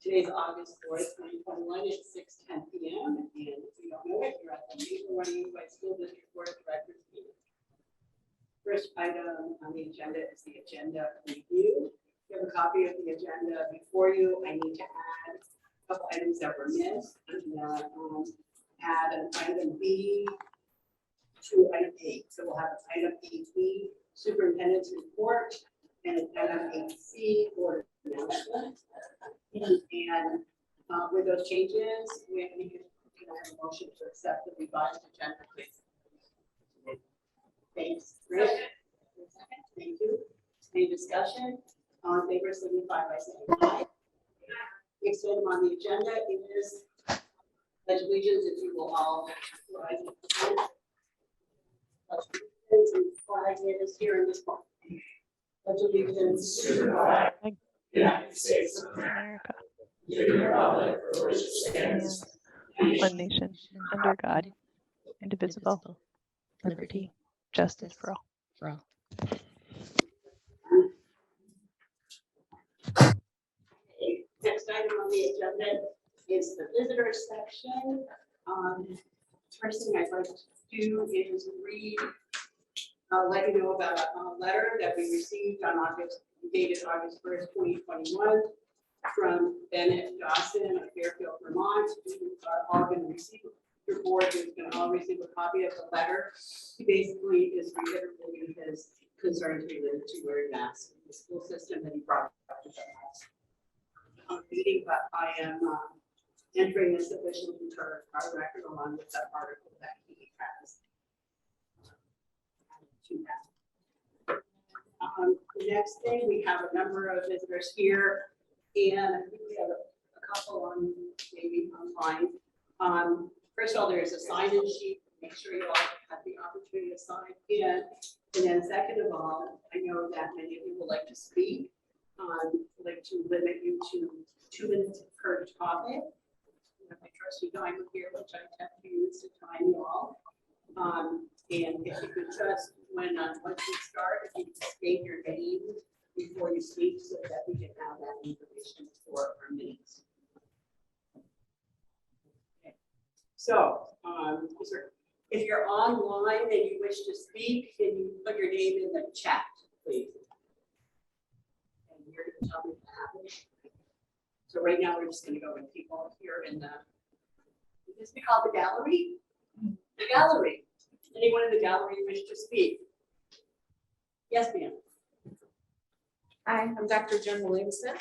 Today's August 4th, 2021. It's 6:10 p.m. And if you don't know it, you're at the Maple Run Unified School District Board of Directors meeting. First item on the agenda is the agenda review. You have a copy of the agenda before you. I need to add a couple items that were missed. Add an item B to item 8. So we'll have item 8B, Superintendent's Report, and item 8C, Board Announcement. And with those changes, we can I have a motion to accept the revised agenda, please. Thanks. Great. Thank you. Any discussion? All in favor, signify by saying aye. Next item on the agenda is pledge allegiance. If you will all rise and stand. And flag is here in this one. Pledge allegiance to the flag. United States of America, to the republic for which it stands, one nation, under God, indivisible, liberty, justice for all. Next item on the agenda is the visitor section. First thing I'd like to do is let you know about a letter that we received on dated August 1st, 2021 from Bennett Dawson of Fairfield, Vermont. You are all going to receive, your board is going to all receive a copy of the letter. He basically is reiterating his concerns related to wearing masks in the school system that he brought up to the meeting, but I am entering this officially into our record along with that article that he has. The next thing, we have a number of visitors here, and I think we have a couple on maybe online. First of all, there is a sign-in sheet. Make sure you all have the opportunity to sign in. And then second of all, I know that many of you would like to speak. I'd like to limit you to 2 minutes per topic. I trust you time here, which I tend to use to time you all. And if you could just, once you start, if you could state your name before you speak so that we can have that information for our minutes. Okay. So, if you're online and you wish to speak, can you put your name in the chat, please? And you're going to tell me what happened. So right now we're just going to go with people here in the, would this be called the gallery? The gallery. Anyone in the gallery wish to speak? Yes, ma'am. Hi, I'm Dr. Jen Williamson.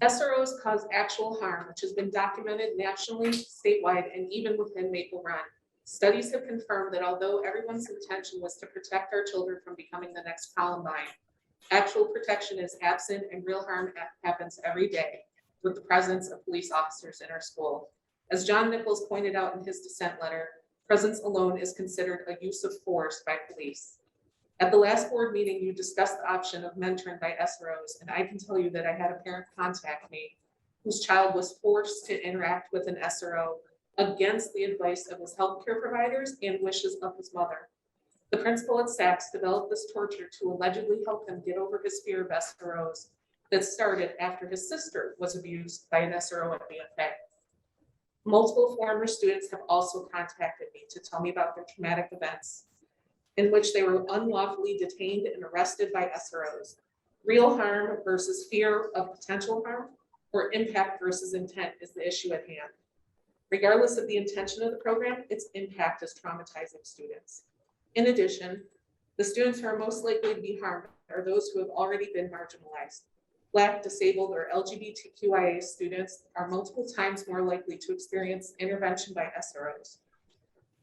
SROs cause actual harm, which has been documented nationally, statewide, and even within Maple Run. Studies have confirmed that although everyone's intention was to protect our children from becoming the next Columbine, actual protection is absent and real harm happens every day with the presence of police officers in our school. As John Nichols pointed out in his dissent letter, presence alone is considered a use of force by police. At the last board meeting, you discussed the option of mentoring by SROs, and I can tell you that I had a parent contact me whose child was forced to interact with an SRO against the advice of his healthcare providers and wishes of his mother. The principal at Saks developed this torture to allegedly help him get over his fear of SROs that started after his sister was abused by an SRO at BFA. Multiple former students have also contacted me to tell me about their traumatic events in which they were unlawfully detained and arrested by SROs. Real harm versus fear of potential harm, or impact versus intent is the issue at hand. Regardless of the intention of the program, its impact is traumatizing students. In addition, the students who are most likely to be harmed are those who have already been marginalized. Black, disabled, or LGBTQIA students are multiple times more likely to experience intervention by SROs.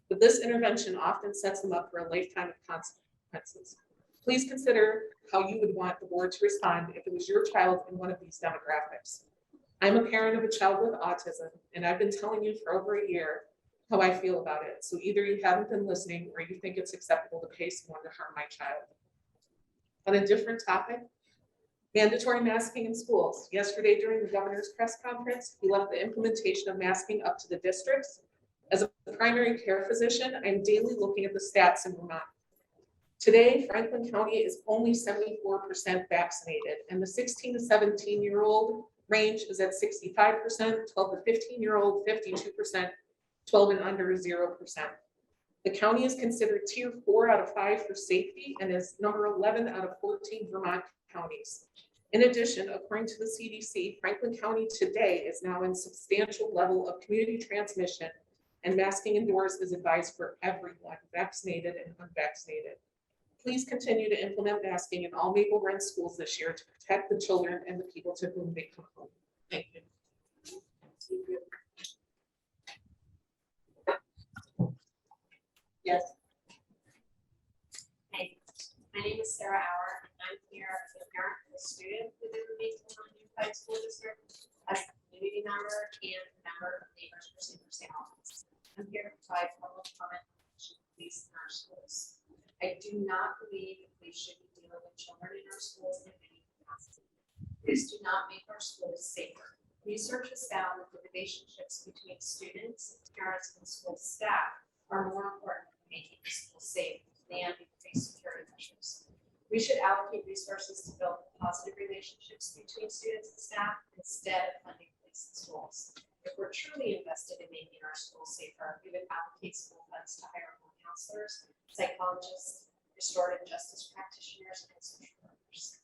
But this intervention often sets them up for a lifetime of consequences. Please consider how you would want the board to respond if it was your child in one of these demographics. I'm a parent of a child with autism, and I've been telling you for over a year how I feel about it. So either you haven't been listening or you think it's acceptable to pay someone to harm my child. On a different topic, mandatory masking in schools. Yesterday during the governor's press conference, he left the implementation of masking up to the districts. As a primary care physician, I'm daily looking at the stats in Vermont. Today, Franklin County is only 74% vaccinated, and the 16 to 17-year-old range is at 65%, 12 to 15-year-old, 52%, 12 and under 0%. The county is considered tier 4 out of 5 for safety and is number 11 out of 14 Vermont counties. In addition, according to the CDC, Franklin County today is now in substantial level of community transmission, and masking indoors is advised for everyone, vaccinated and unvaccinated. Please continue to implement masking in all Maple Run schools this year to protect the children and the people to whom they come home. Thank you. Yes. Hi, my name is Sarah Auer, and I'm here as a parent and a student within the Maple Run Unified School District, as a community member and a member of the Neighbors for Super St. Albans. I'm here to provide public comment on police in our schools. I do not believe that we should be dealing with children in our schools in any capacity. Police do not make our schools safer. Research has found that the relationships between students, parents, and school staff are more important than making the school safe than increased security measures. We should allocate resources to build positive relationships between students and staff instead of funding police and schools. If we're truly invested in making our schools safer, we would allocate school funds to hire more counselors, psychologists, restorative justice practitioners, and social workers.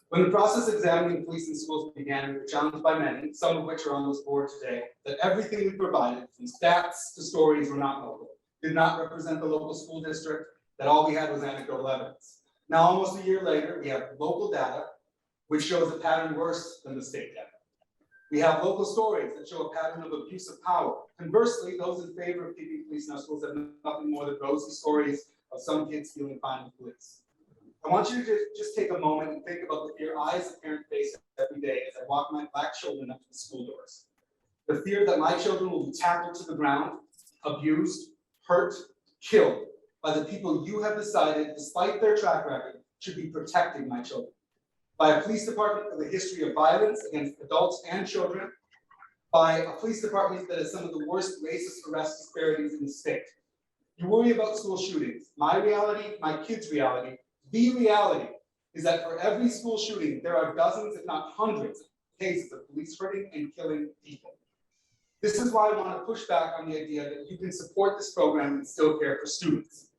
When the process of examining police and schools began, we were challenged by many, some of which are on this board today, that everything we provided, from stats to stories, were not local, did not represent the local school district, that all we had was anecdotal evidence. Now, almost a year later, we have local data, which shows a pattern worse than the state data. We have local stories that show a pattern of abuse of power. Conversely, those in favor of keeping police in our schools have nothing more than rosy stories of some kids feeling fine with police. I want you to just take a moment and think about the fear I as a parent face every day as I walk my black children up to the school doors. The fear that my children will be tackled to the ground, abused, hurt, killed by the people you have decided, despite their track record, should be protecting my children. By a police department with a history of violence against adults and children, by a police department that has some of the worst racist arrest disparities in the state. You worry about school shootings. My reality, my kids' reality, the reality is that for every school shooting, there are dozens, if not hundreds, of cases of police hurting and killing people. This is why I want to push back on the idea that you can support this program and still care for students.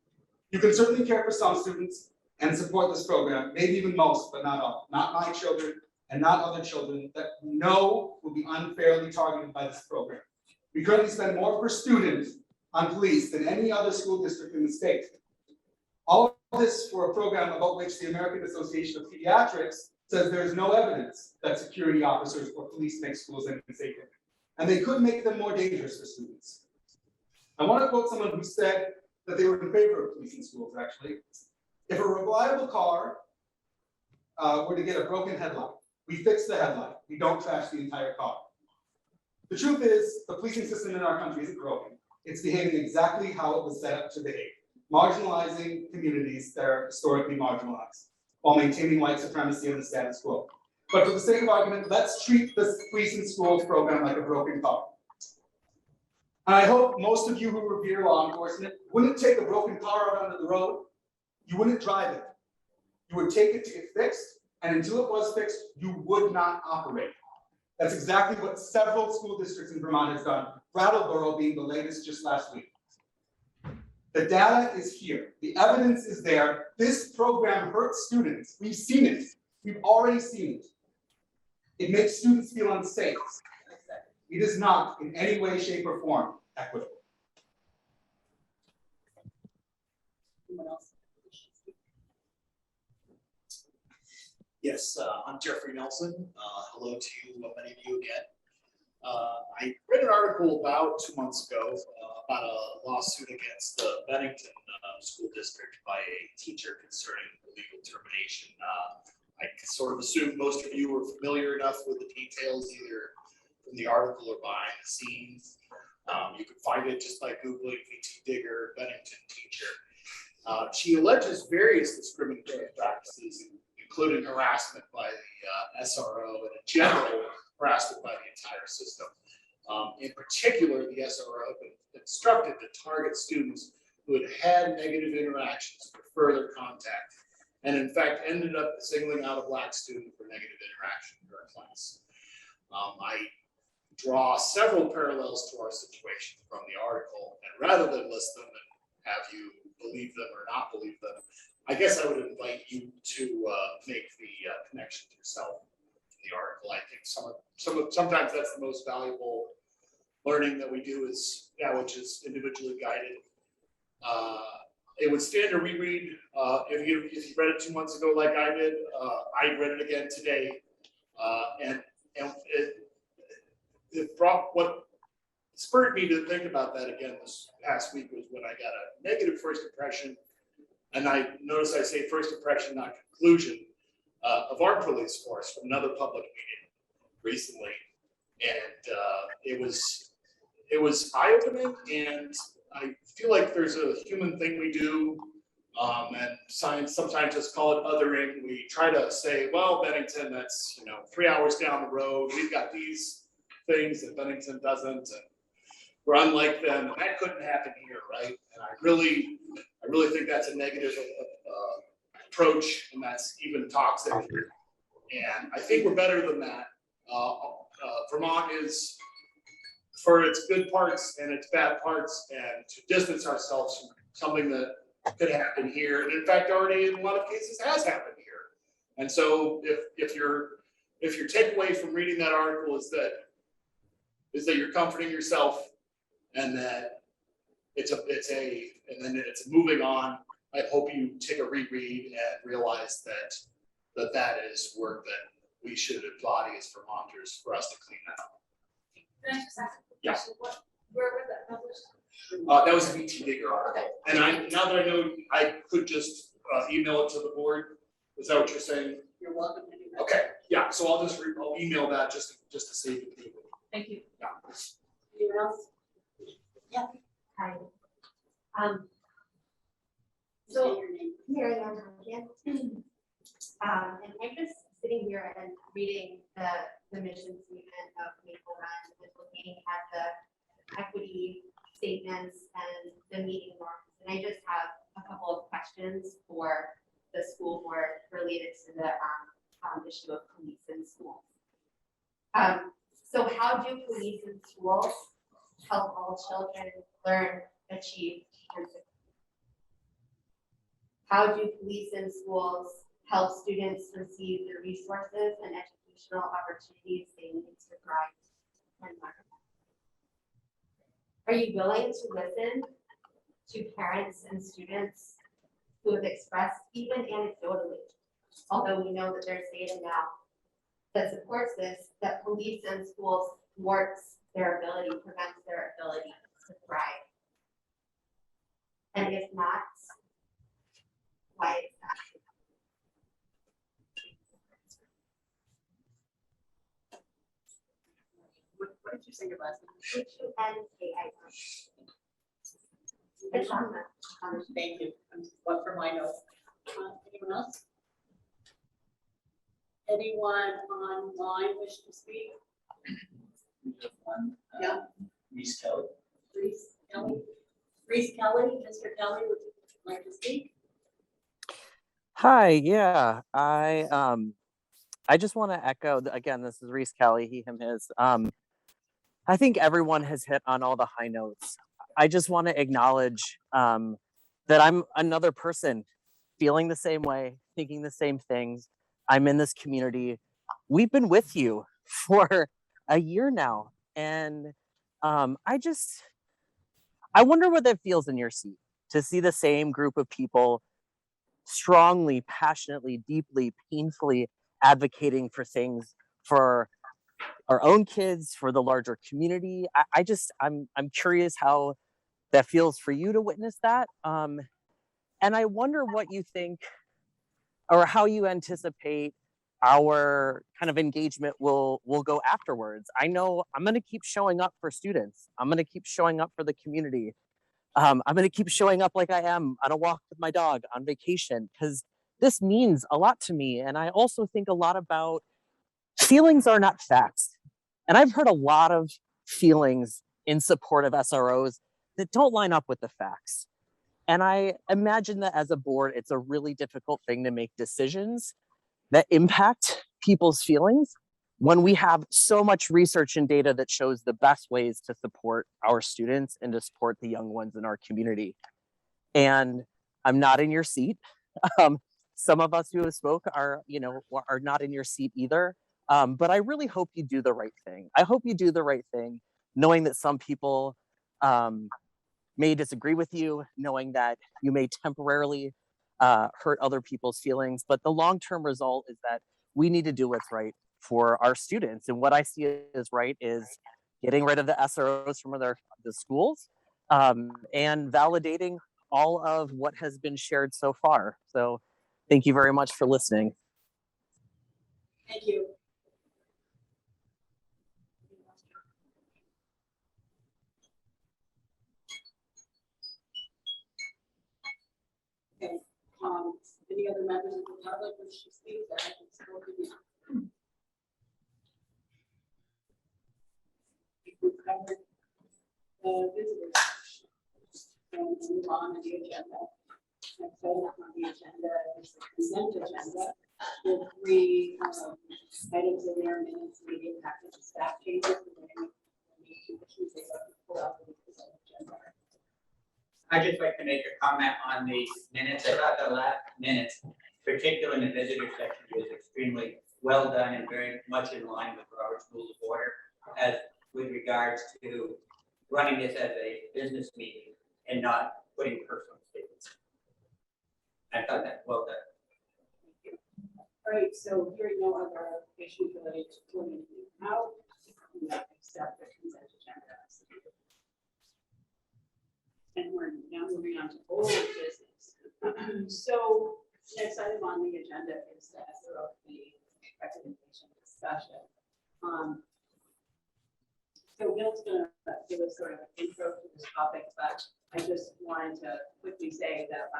You can certainly care for some students and support this program, maybe even most, but not all. Not my children and not other children that we know will be unfairly targeted by this program. We currently spend more per student on police than any other school district in the state. All of this for a program about which the American Association of Pediatrics says there is no evidence that security officers or police make schools any safer. And they could make them more dangerous for students. I want to quote someone who said that they were in favor of police in schools, actually. If a reliable car were to get a broken headlight, we fix the headlight, we don't trash the entire car. The truth is, the policing system in our country isn't broken. It's behaving exactly how it was set up to behave, marginalizing communities that are historically marginalized, while maintaining white supremacy and the status quo. But for the sake of argument, let's treat this police in schools program like a broken car. And I hope most of you who revere law enforcement wouldn't take a broken car out onto the road. You wouldn't drive it. You would take it to get fixed, and until it was fixed, you would not operate. That's exactly what several school districts in Vermont has done, Brattleboro being the latest just last week. The data is here. The evidence is there. This program hurts students. We've seen it. We've already seen it. It makes students feel unsafe. It is not in any way, shape, or form equitable. Anyone else? Yes, I'm Jeffrey Nelson. Hello to many of you again. I read an article about 2 months ago about a lawsuit against the Bennington School District by a teacher concerning illegal termination. I sort of assume most of you are familiar enough with the details, either from the article or behind the scenes. You can find it just by Googling VT Digger, Bennington teacher. She alleges various discriminatory practices, including harassment by the SRO and in general harassment by the entire system. In particular, the SRO had been instructed to target students who had had negative interactions for further contact, and in fact ended up singling out a Black student for negative interaction during class. I draw several parallels to our situation from the article, and rather than list them and have you believe them or not believe them, I guess I would invite you to make the connection yourself to the article. I think sometimes that's the most valuable learning that we do is which is individually guided. It would stand to reread if you read it 2 months ago like I did. I read it again today, and it brought what spurred me to think about that again this past week was when I got a negative first impression, and I notice I say first impression, not conclusion, of our police force from another public meeting recently, and it was eye-opening, and I feel like there's a human thing we do, and science sometimes just call it othering. We try to say, well, Bennington, that's 3 hours down the road. We've got these things that Bennington doesn't, and we're unlike them. And that couldn't happen here, right? And I really think that's a negative approach, and that's even toxic. And I think we're better than that. Vermont is, for its good parts and its bad parts, and to distance ourselves from something that could happen here, and in fact already in a lot of cases has happened here. And so if your takeaway from reading that article is that you're comforting yourself, and that it's moving on, I hope you take a reread and realize that is work that we should embody as Vermonters for us to clean that up. Can I just ask a Yeah. question? Where was that published? That was a BT Digger article. And now that I know, I could just email it to the board. Is that what you're saying? You're welcome to do that. Okay, yeah, so I'll email that just to save it. Thank you. Yeah. Anyone else? Hi. Say So your name. Mary Ann Hunkin. And I'm just sitting here and reading the mission statement of Maple Run and looking at the equity statements and the meeting norms. And I just have a couple of questions for the school board related to the issue of police in schools. So how do police in schools help all children learn, achieve, and succeed? How do police in schools help students receive the resources and educational opportunities they need to thrive and learn? Are you willing to listen to parents and students who have expressed, even anecdotally, although we know that there's data now that supports this, that police in schools thwarts their ability, prevents their ability to thrive? And if not, why is that? What did you say your last name? H-U-N-K-I-N. Thank you. What for my notes? Anyone else? Anyone online wish to speak? Yeah. Reese Kelly. Reese Kelly. Reese Kelly, Mr. Kelly, would you like to speak? Hi, yeah, I just want to echo again. This is Reese Kelly, he, him, his. I think everyone has hit on all the high notes. I just want to acknowledge that I'm another person feeling the same way, thinking the same things. I'm in this community. We've been with you for a year now, and I wonder what that feels in your seat to see the same group of people strongly, passionately, deeply, painfully advocating for things for our own kids, for the larger community. I'm curious how that feels for you to witness that. And I wonder what you think or how you anticipate our kind of engagement will go afterwards. I know I'm going to keep showing up for students. I'm going to keep showing up for the community. I'm going to keep showing up like I am on a walk with my dog, on vacation, because this means a lot to me. And I also think a lot about feelings are not facts. And I've heard a lot of feelings in support of SROs that don't line up with the facts. And I imagine that as a board, it's a really difficult thing to make decisions that impact people's feelings when we have so much research and data that shows the best ways to support our students and to support the young ones in our community. And I'm not in your seat. Some of us who have spoke are not in your seat either. But I really hope you do the right thing. I hope you do the right thing, knowing that some people may disagree with you, knowing that you may temporarily hurt other people's feelings, but the long-term result is that we need to do what's right for our students. And what I see as right is getting rid of the SROs from the schools and validating all of what has been shared so far. So thank you very much for listening. Thank you. Okay, any other members of the public wish to speak that I can support you? We've covered the visitors section and move on to the agenda. Next item on the agenda is the consent agenda with 3 items in there, minutes, meeting package, and staff changes. I'd just like to make a comment on the minutes. I thought the last minutes, particularly in the visitor section, was extremely well done and very much in line with Robert's Rules of Order as with regards to running this as a business meeting and not putting personal statements. I thought that well done. All right, so hearing no other issues related to pulling anything out, we have to accept the consent agenda. And we're now moving on to old business. So next item on the agenda is the SRO recommendation discussion. So Bill's gonna give us sort of an intro to this topic, but I just wanted to quickly say that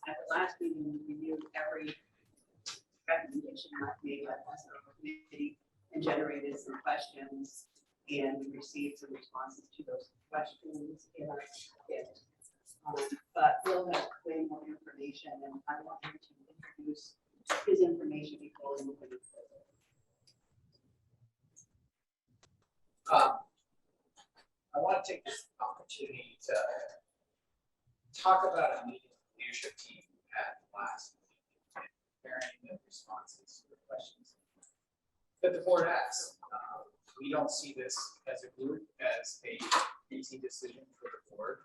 at the last meeting, we reviewed every recommendation made by the SRO committee and generated some questions, and we received some responses to those questions in our kit. But Bill has way more information, and I want him to introduce his information before we move any further. I want to take this opportunity to talk about a meeting with the leadership team at last meeting and comparing the responses to the questions that the board asks. We don't see this as a group as a easy decision for the board.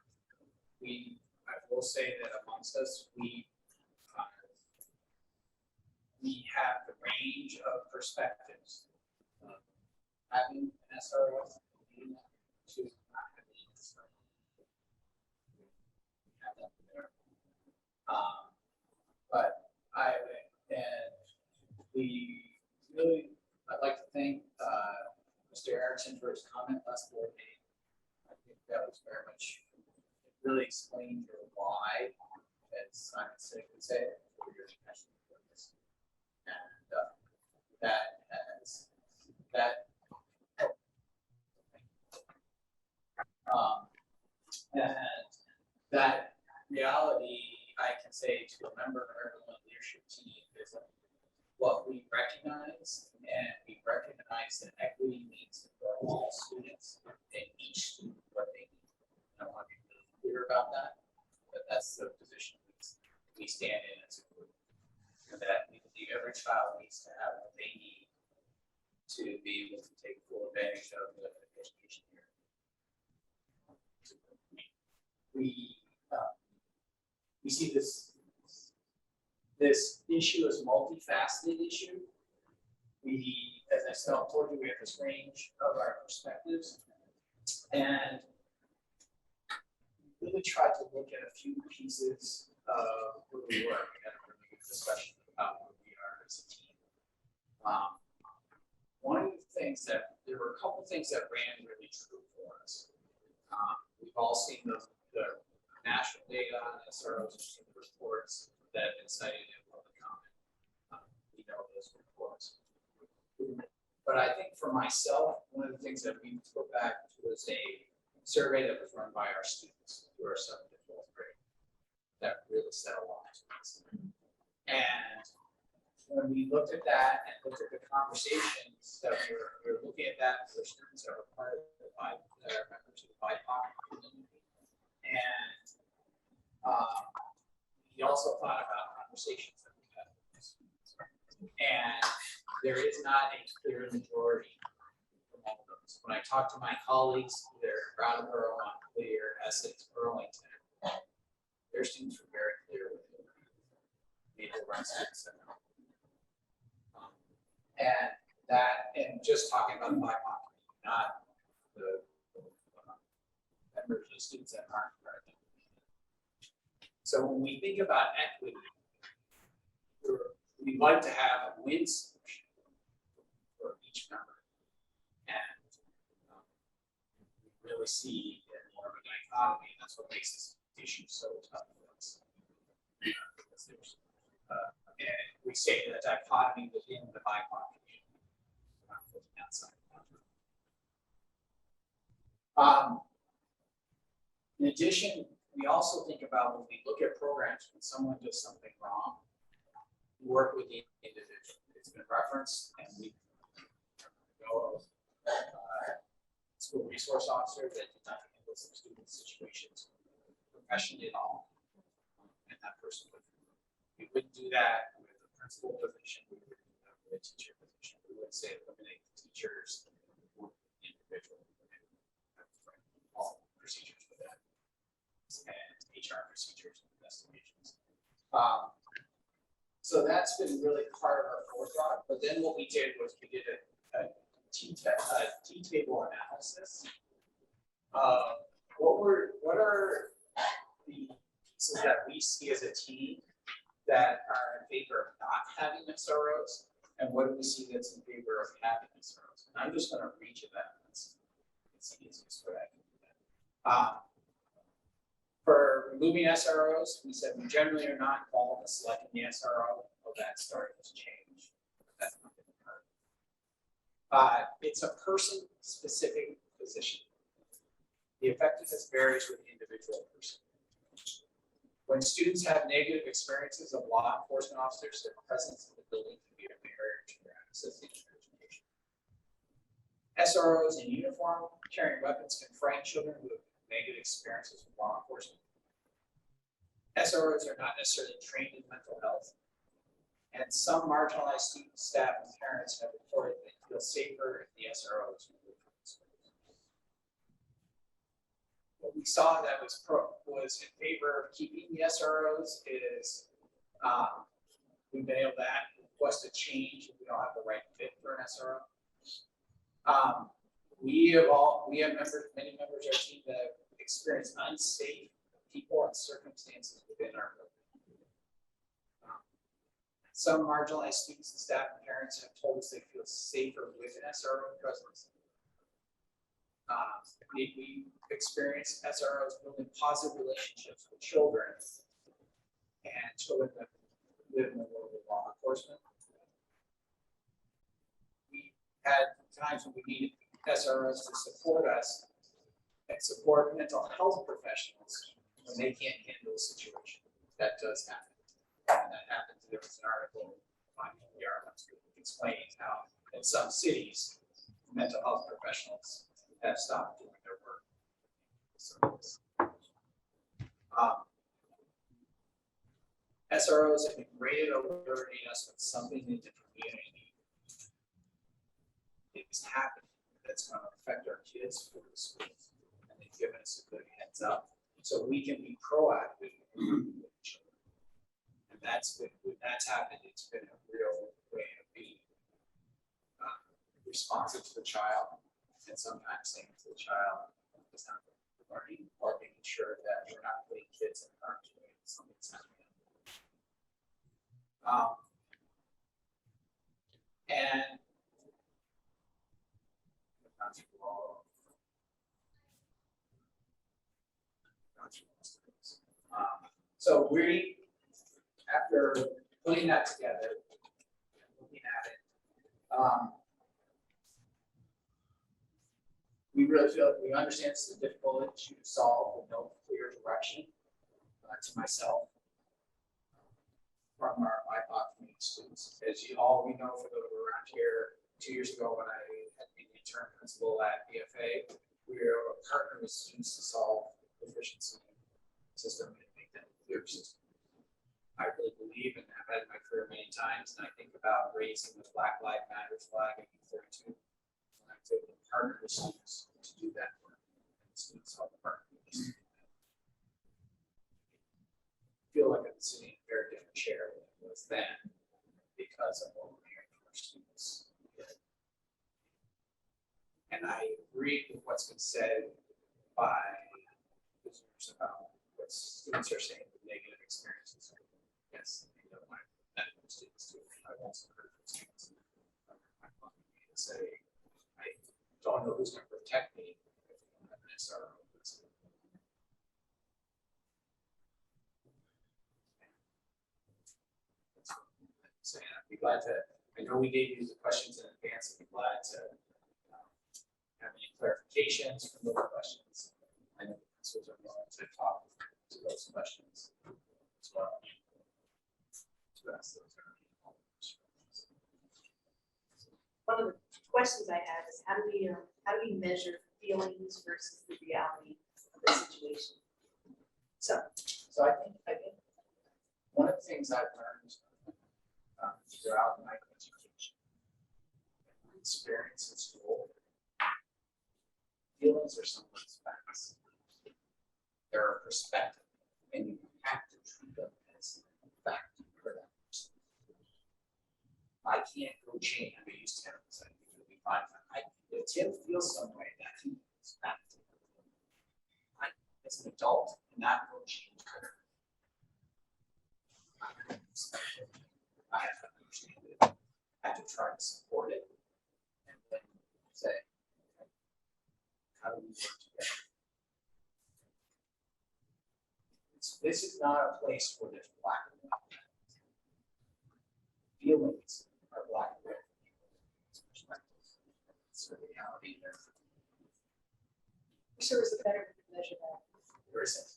I will say that amongst us, we have the range of perspectives. Having an SRO to not having an SRO. We have that there. But I'd like to thank Mr. Erickson for his comment last board meeting. I think that was very much, it really explained your why, as Simon Sinek would say, for your passion for this. And that reality, I can say to a member of our leadership team, is what we recognize, and we recognize that equity means for all students and each student what they need. I want to be really clear about that, but that's the position we stand in as a group, and that we believe every child needs to have what they need to be able to take full advantage of the education here. We see this issue as a multifaceted issue. As I told you, we have this range of our perspectives, and really tried to look at a few pieces of who we were. We had a really good discussion about who we are as a team. One of the things there were a couple things that ran really true for us. We've all seen the national data on SROs and reports that have been cited in public comment. those reports. But I think for myself, one of the things that we put back was a survey that was run by our students who are 7th to 12th grade. That really said a lot to us. And when we looked at that and looked at the conversations that we were looking at that for students that are part of the that are members of the BIPOC community. And we also thought about conversations that we had with the students. And there is not a clear majority among those. When I talk to my colleagues, they're Brattleboro, Montclair, Essex, Burlington, their students were very clear with it. Maple Run students. And that, and just talking about the BIPOC, not the members of the students that aren't present. So when we think about equity, we'd like to have a win solution for each member. And we really see more of a dichotomy, and that's what makes this issue so tough for us. And we say that dichotomy within the BIPOC community, not looking outside. In addition, we also think about when we look at programs, when someone does something wrong, we work with the individual. It's been referenced, and we know school resource officer that did not handle some student situations professionally at all, and that person would. We wouldn't do that with a principal position. We would do that with a teacher position. We would say eliminate the teachers, individual, all procedures for that, and HR procedures and investigations. So that's been really part of our forethought. But then what we did was we did a T-table analysis. What are the pieces that we see as a team that are in favor of not having SROs, and what do we see that's in favor of having SROs? And I'm just going to read you that. It's the easiest way I can do that. For removing SROs, we said we generally are not involved in selecting the SRO. Well, that started to change. That's not going to hurt. It's a person-specific position. The effectiveness varies with the individual person. When students have negative experiences of law enforcement officers, their presence in the building can be a barrier to their access to education. SROs in uniform carrying weapons can frighten children who have negative experiences with law enforcement. SROs are not necessarily trained in mental health, and some marginalized students, staff, and parents have reported they feel safer if the SROs are removed from the schools. What we saw that was in favor of keeping the SROs is we've been able to request a change if we don't have the right fit for an SRO. We have many members of our team that have experienced unsafe people and circumstances within our building. Some marginalized students and staff and parents have told us they feel safer with an SRO presence. We experience SROs building positive relationships with children and children that live in the world of law enforcement. We had times when we needed SROs to support us and support mental health professionals when they can't handle a situation. That does happen. And that happens. There was an article on the RMS explaining how in some cities, mental health professionals have stopped doing their work. SROs have been great at alerting us when something in the community is happening that's going to affect our kids for the schools, and they've given us a good heads up so we can be proactive with children. And that's happened. It's been a real way of being responsive to the child, and sometimes saying to the child, it's not learning, or making sure that we're not putting kids in harm's way if something's happening. So we, after putting that together, looking at We really feel, we understand this is a difficult issue to solve with no clear direction to myself from our BIPOC community students. As you all, we know for those who were around here 2 years ago when I had been the intern principal at BFA, we were a partner with students to solve the efficiency system and make that a clear system. I really believe in that. I've had my career many times, and I think about raising the Black Lives Matter flag at U32. And I take a partner with students to do that work. And students help partner with us to do that. I feel like I'm sitting in a very different chair than it was then because of what we're hearing from our students. And I agree with what's been said by visitors about what students are saying with negative experiences. Yes, you know, my medical students too. I've also heard from students say, I don't know who's going to protect me if we don't have an SRO. Saying, I'd be glad to, I know we gave you the questions in advance, I'd be glad to have any clarifications from those questions. I know the principals are willing to talk to those questions as well. To ask those. One of the questions I had is how do we measure feelings versus the reality of the situation? So I think one of the things I've learned throughout my education, my experience in school, feelings are someone's facts. They're a perspective, and you have to treat them as a fact for that person. I can't go change. I mean, use 10%. It'll be fine. If Tim feels some way, that is fact. As an adult, and that will change her. I have to understand it. I have to try to support it, and then say, how do we work together? This is not a place where there's black and white. Feelings are black and white. It's perspective. It's the reality there. Wish there was a better way to measure that. There isn't.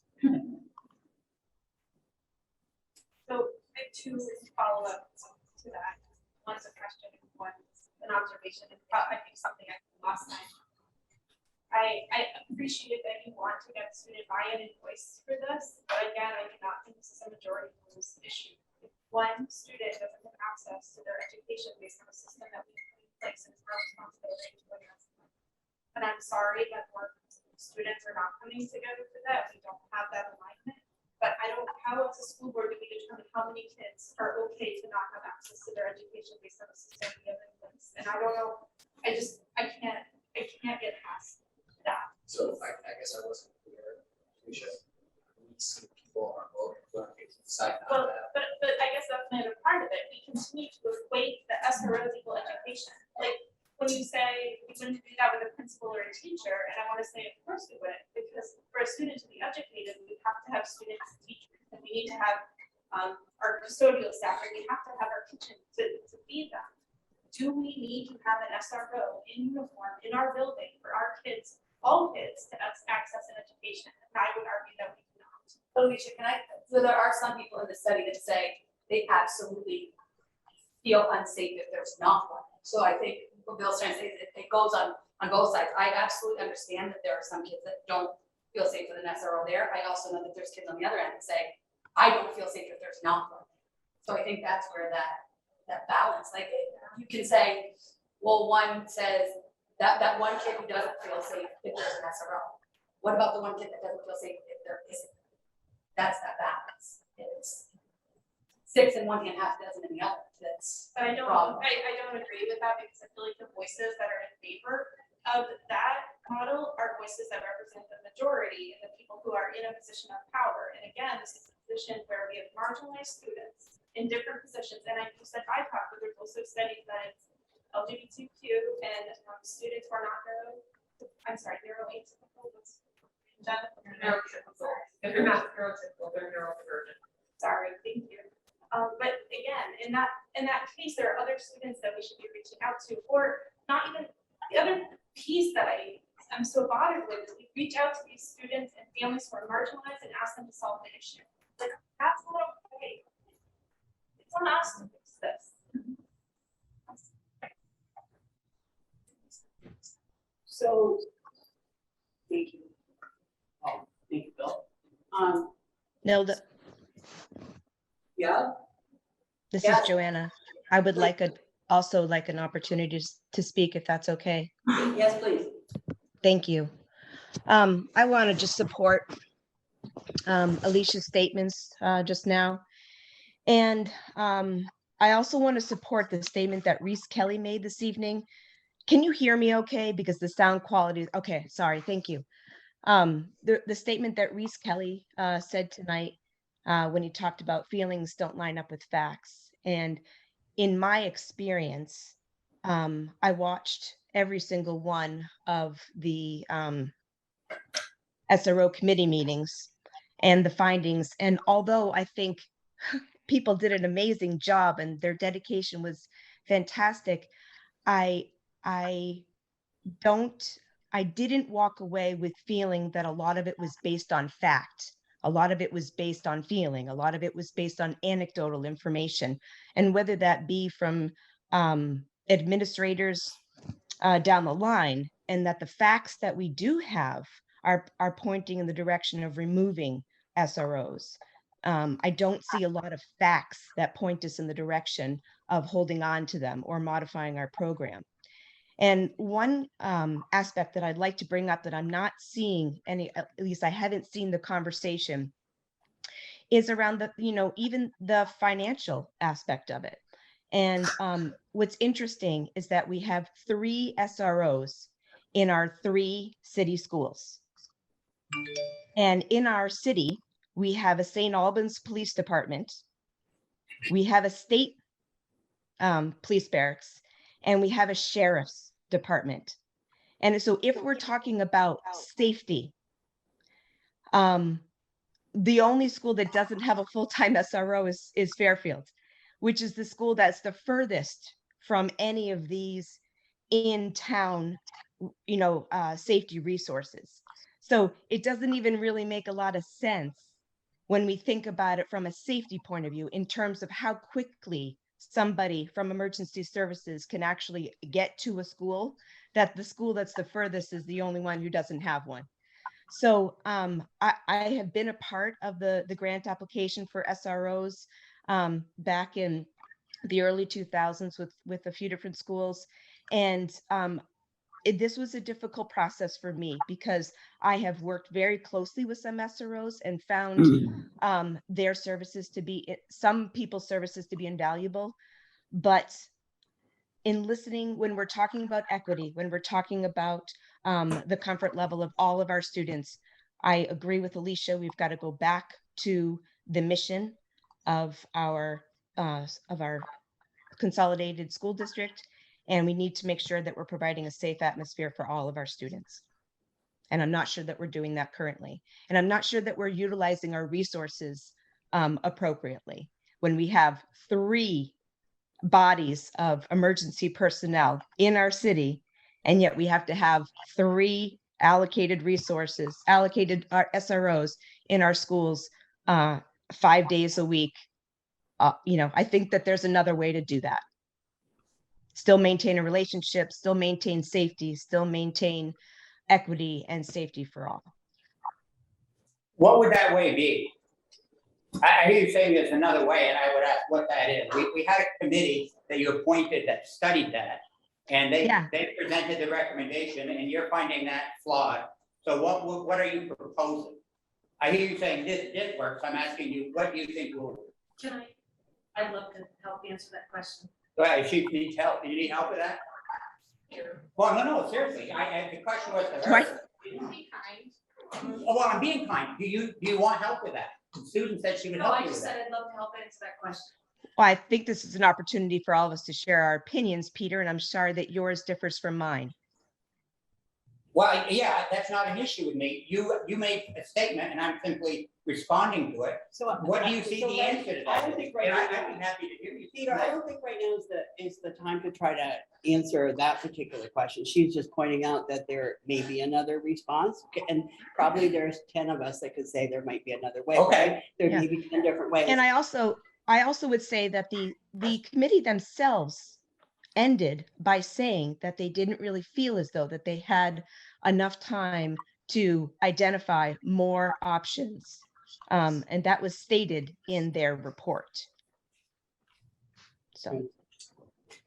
So I have two follow-ups to that. One's a question and one's an observation, and I think something I did last time. I appreciate that you want to get student buy-in and voice for this, but again, I do not think this is a majority rules issue. If one student doesn't have access to their education based on a system that we put in place, and it's our responsibility to address that. And I'm sorry that more students are not coming together for that. We don't have that alignment. But I don't, how as a school board do we determine how many kids are okay to not have access to their education based on the system we have in place? And I don't know, I can't get past that. So I guess I wasn't clear. We should see people on both side. Well, but I guess that's another part of it. We continue to equate the SRO's equal education. Like when you say we wouldn't do that with a principal or a teacher, and I want to say, of course we would, because for a student to be educated, we have to have students and teachers, and we need to have our custodial staff, and we have to have our kitchen to feed them. Do we need to have an SRO in uniform in our building for our kids, all kids, to access an education? And I would argue that we do not. Alicia, so there are some people in the study that say they absolutely feel unsafe if there's not one. So I think what Bill's trying to say is it goes on both sides. I absolutely understand that there are some kids that don't feel safe with an SRO there. I also know that there's kids on the other end that say, I don't feel safe if there's not one. So I think that's where that balance, like you can say, well, one says that one kid who doesn't feel safe if there's an SRO. What about the one kid that doesn't feel safe if there isn't? That's that balance. It's 6 in one hand, half dozen in the other. That's But I don't agree with that, because I feel like the voices that are in favor of that model are voices that represent the majority and the people who are in a position of power. And again, this is a position where we have marginalized students in different positions. And I said BIPOC, but there's also studies that it's LGBTQ and students who are not neuroatypical. If they're not neurotypical, they're neurodivergent. Sorry, thank you. But again, in that case, there are other students that we should be reaching out to, or not even, the other piece that I'm so bothered with is we reach out to these students and families who are marginalized and ask them to solve the issue. Like, that's not okay. It's on us to fix this. So, thank you. Thank you, Bill. Nilda, Yeah, this Yes. is Joanna. I would like also like an opportunity to speak if that's okay. yes, please. Thank you. I want to just support Alicia's statements just now. And I also want to support the statement that Reese Kelly made this evening. Can you hear me okay? Because the sound quality, okay, sorry, thank you. The statement that Reese Kelly said tonight when he talked about feelings don't line up with facts. And in my experience, I watched every single one of the SRO committee meetings and the findings. And although I think people did an amazing job and their dedication was fantastic, I didn't walk away with feeling that a lot of it was based on fact. A lot of it was based on feeling. A lot of it was based on anecdotal information. And whether that be from administrators down the line, and that the facts that we do have are pointing in the direction of removing SROs. I don't see a lot of facts that point us in the direction of holding on to them or modifying our program. And one aspect that I'd like to bring up that I'm not seeing any, at least I haven't seen the conversation, is around the, even the financial aspect of it. And what's interesting is that we have 3 SROs in our 3 city schools. And in our city, we have a St. Albans Police Department, we have a state police barracks, and we have a sheriff's department. And so if we're talking about safety, the only school that doesn't have a full-time SRO is Fairfield, which is the school that's the furthest from any of these in-town, safety resources. So it doesn't even really make a lot of sense when we think about it from a safety point of view in terms of how quickly somebody from emergency services can actually get to a school, that the school that's the furthest is the only one who doesn't have one. So I have been a part of the grant application for SROs back in the early 2000s with a few different schools. And this was a difficult process for me because I have worked very closely with some SROs and found their services to be, some people's services to be invaluable. But in listening, when we're talking about equity, when we're talking about the comfort level of all of our students, I agree with Alicia, we've got to go back to the mission of our consolidated school district, and we need to make sure that we're providing a safe atmosphere for all of our students. And I'm not sure that we're doing that currently. And I'm not sure that we're utilizing our resources appropriately when we have 3 bodies of emergency personnel in our city, and yet we have to have 3 allocated resources, allocated SROs in our schools 5 days a week. I think that there's another way to do that. Still maintain a relationship, still maintain safety, still maintain equity and safety for all. What would that way be? I hear you saying there's another way, and I would ask what that is. We had a committee that you appointed that studied that, and they presented the recommendation, and you're finding that flawed. So what are you proposing? I hear you saying this works. I'm asking you, what do you think will work? I'd love to help answer that question. Go ahead. She needs help. Do you need help with that? Sure. Well, no, seriously. The question was to her. Right. Be kind. Oh, well, I'm being kind. Do you want help with that? Susan said she would No, help I you with just that. said I'd love to help answer that question. Well, I think this is an opportunity for all of us to share our opinions, Peter, and I'm sorry that yours differs from mine. Well, yeah, that's not an issue with me. You made a statement and I'm simply responding to it. So What do you see so the right- answer to I that? don't think right And now- I'd be happy to hear you. Peter, I don't think right now is the time to try to answer that particular question. She's just pointing out that there may be another response, and probably there's 10 of us that could say there might be another way. Okay. Right? There may be 10 different ways. And I also would say that the committee themselves ended by saying that they didn't really feel as though that they had enough time to identify more options. And that was stated in their report.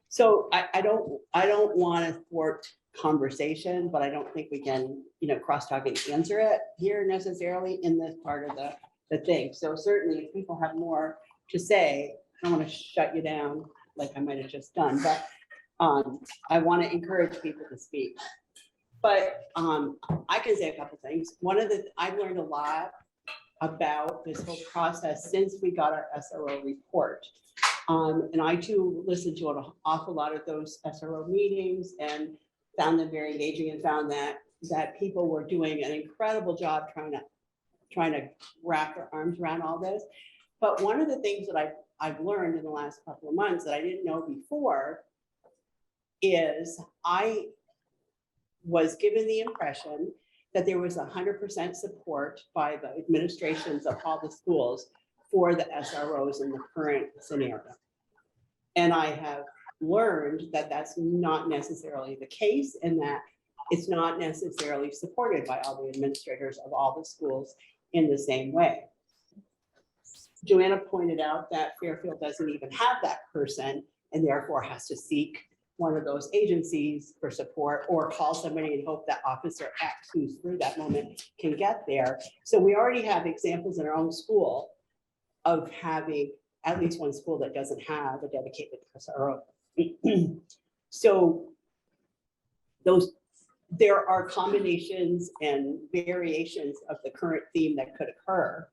So I don't want to thwart conversation, but I don't think we can, crosstalk and answer it here necessarily in this part of the thing. So certainly if people have more to say, I don't want to shut you down like I might have just done, but I want to encourage people to speak. But I can say a couple things. I've learned a lot about this whole process since we got our SRO report. And I too listened to an awful lot of those SRO meetings and found them very engaging, and found that people were doing an incredible job trying to wrap their arms around all this. But one of the things that I've learned in the last couple of months that I didn't know before is I was given the impression that there was 100% support by the administrations of all the schools for the SROs in the current scenario. And I have learned that that's not necessarily the case, and that it's not necessarily supported by all the administrators of all the schools in the same way. Joanna pointed out that Fairfield doesn't even have that person, and therefore has to seek one of those agencies for support, or call somebody and hope that Officer X, who's through that moment, can get there. So we already have examples in our own school of having at least one school that doesn't have a dedicated SRO. So there are combinations and variations of the current theme that could occur.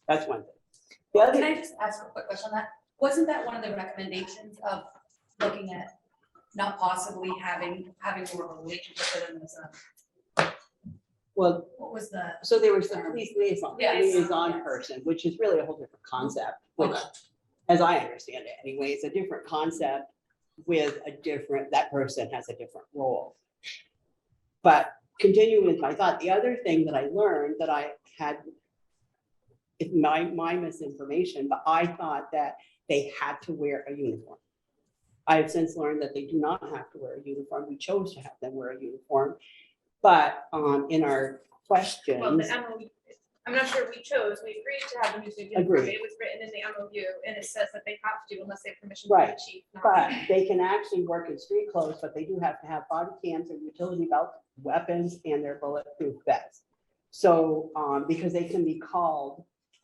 That's one thing. The other, Can I just ask a quick question on that? Wasn't that one of the recommendations of looking at not possibly having more of a relationship with them as a, well, what was the? so there was the police liaison Yes. person, which is really a whole different concept, which, as I understand it anyway, it's a different concept with that person has a different role. But continuing with my thought, the other thing that I learned that I had, it's my misinformation, but I thought that they had to wear a uniform. I have since learned that they do not have to wear a uniform. We chose to have them wear a uniform. But in our questions. Well, the MOU, I'm not sure we chose, we agreed to have them use the uniform. Agreed. It was written in the MOU, and it says that they have to unless they have permission Right, from the chief. not but to. they can actually work in street clothes, but they do have to have body cams and utility belts, weapons, and their bulletproof vests. So, because they can be called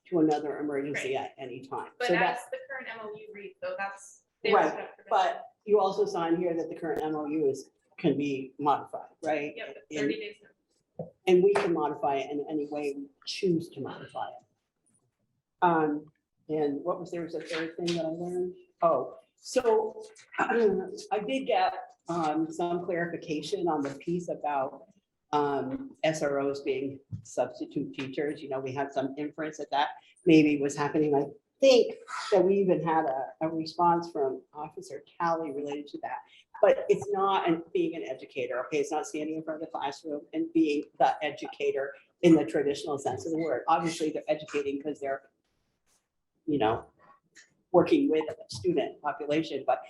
to another emergency at any time. But So as that's the current MOU reads, though, that's. they have right, to have permission. but you also saw in here that the current MOU can be modified, right? Yep, it's And- 30 days. And we can modify it in any way we choose to modify it. And there was a third thing that I learned. Oh, so I did get some clarification on the piece about SROs being substitute teachers. We had some inference that maybe was happening. I think that we even had a response from Officer Talley related to that. But it's not being an educator, okay? It's not standing in front of the classroom and being the educator in the traditional sense of the word. Obviously, they're educating because they're, working with a student population, but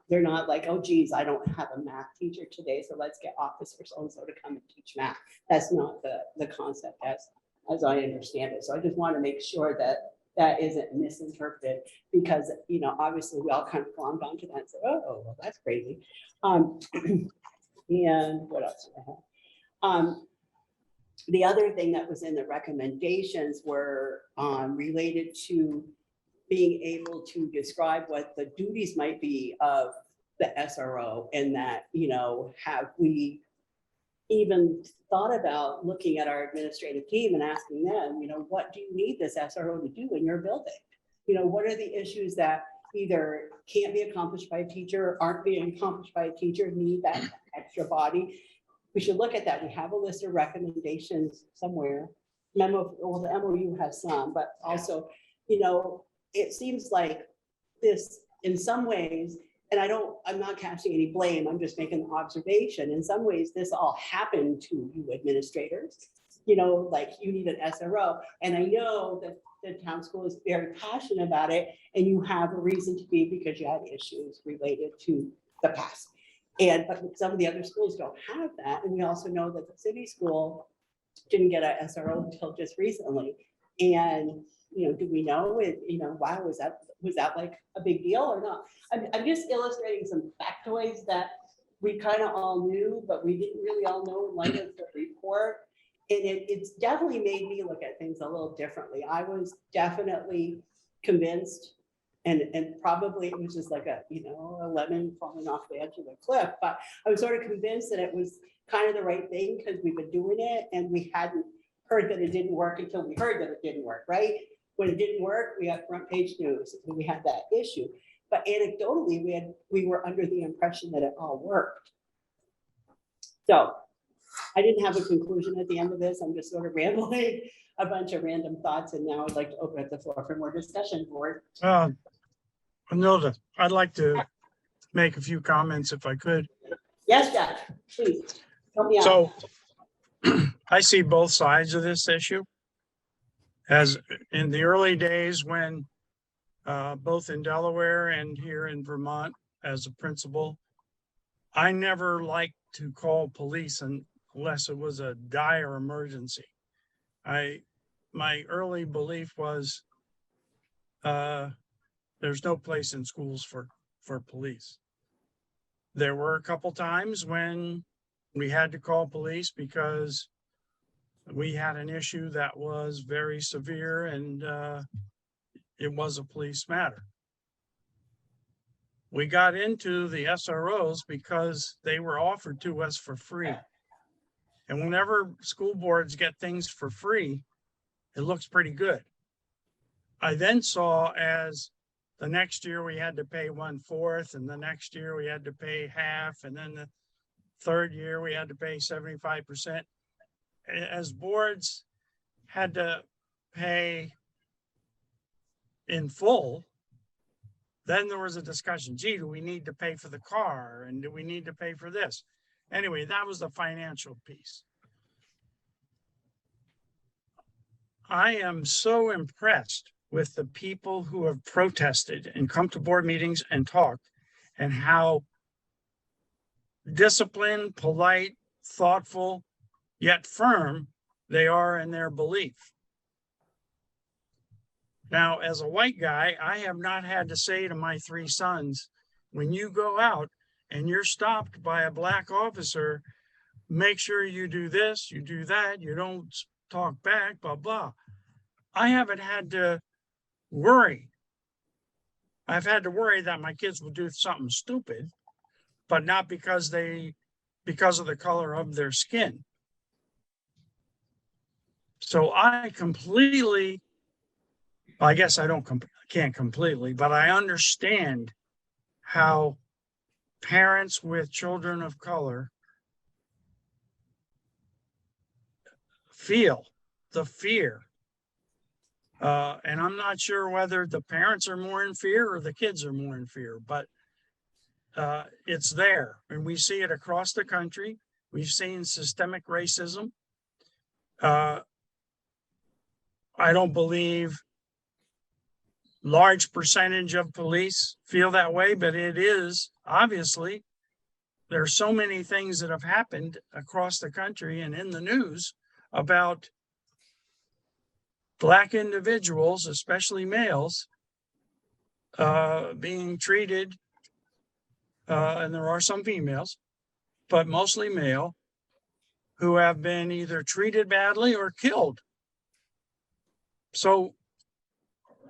they're not like, oh geez, I don't have a math teacher today, so let's get Officer so-and-so to come and teach math. That's not the concept as I understand it. So I just want to make sure that isn't misinterpreted, because obviously we all kind of glommed onto that and said, oh, well, that's crazy. And what else do I have? The other thing that was in the recommendations were related to being able to describe what the duties might be of the SRO, and that, have we even thought about looking at our administrative team and asking them, what do you need this SRO to do in your building? What are the issues that either can't be accomplished by a teacher, aren't being accomplished by a teacher, need that extra body? we should look at that. We have a list of recommendations somewhere. Memo, well, the MOU has some, but also, you know, it seems like this, in some ways, and I'm not casting any blame, I'm just making an observation. In some ways, this all happened to you administrators. You know, like you need an SRO. And I know that the town school is very passionate about it, and you have a reason to be because you had issues related to the past. But some of the other schools don't have that. And we also know that the city school didn't get an SRO until just recently. And, you know, do we know it, you know, wow, was that like a big deal or not? I'm just illustrating some factoids that we kind of all knew, but we didn't really all know in light of the report. And it's definitely made me look at things a little differently. I was definitely convinced, and probably it was just like a, you know, a lemon falling off the edge of the cliff, but I was sort of convinced that it was kind of the right thing because we've been doing it and we hadn't heard that it didn't work until we heard that it didn't work, right? When it didn't work, we had front page news and we had that issue. But anecdotally, we were under the impression that it all worked. So I didn't have a conclusion at the end of this. I'm just sort of rambling a bunch of random thoughts, and now I'd like to open up the floor for more discussion. Board. Anilda, I'd like to make a few comments if I could. Yes, Jack, please. Help me out. So I see both sides of this issue. As in the early days when both in Delaware and here in Vermont as a principal, I never liked to call police unless it was a dire emergency. My early belief was there's no place in schools for police. There were a couple times when we had to call police because we had an issue that was very severe and it was a police matter. We got into the SROs because they were offered to us for free. And whenever school boards get things for free, it looks pretty good. I then saw as the next year we had to pay 1/4, and the next year we had to pay half, and then the third year we had to pay 75%. As boards had to pay in full, then there was a discussion, gee, do we need to pay for the car? And do we need to pay for this? Anyway, that was the financial piece. I am so impressed with the people who have protested and come to board meetings and talked, and how disciplined, polite, thoughtful, yet firm they are in their belief. Now, as a white guy, I have not had to say to my 3 sons, when you go out and you're stopped by a black officer, make sure you do this, you do that, you don't talk back, blah, blah. I haven't had to worry. I've had to worry that my kids will do something stupid, but not because of the color of their skin. So I completely, I guess I can't completely, but I understand how parents with children of color feel the fear. And I'm not sure whether the parents are more in fear or the kids are more in fear, but it's there. And we see it across the country. We've seen systemic racism. I don't believe large percentage of police feel that way, but it is obviously, there are so many things that have happened across the country and in the news about Black individuals, especially males, being treated, and there are some females, but mostly male, who have been either treated badly or killed. So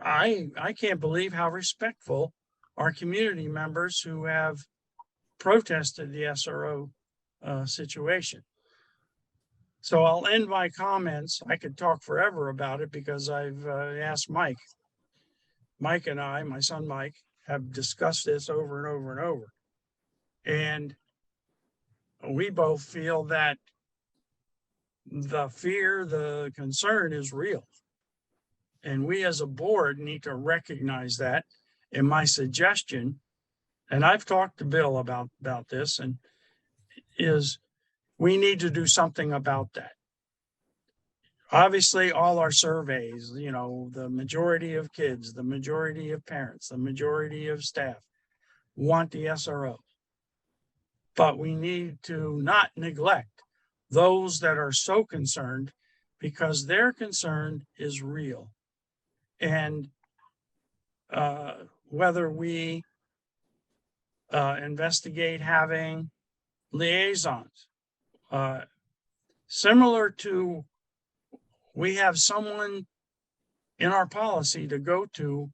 I can't believe how respectful our community members who have protested the SRO situation. So I'll end my comments. I could talk forever about it because I've asked Mike. Mike and I, my son Mike, have discussed this over and over and over. And we both feel that the fear, the concern is real. And we as a board need to recognize that. And my suggestion, and I've talked to Bill about this, and is we need to do something about that. Obviously, all our surveys, you know, the majority of kids, the majority of parents, the majority of staff want the SRO. But we need to not neglect those that are so concerned, because their concern is real. And whether we investigate having liaisons, similar to, we have someone in our policy to go to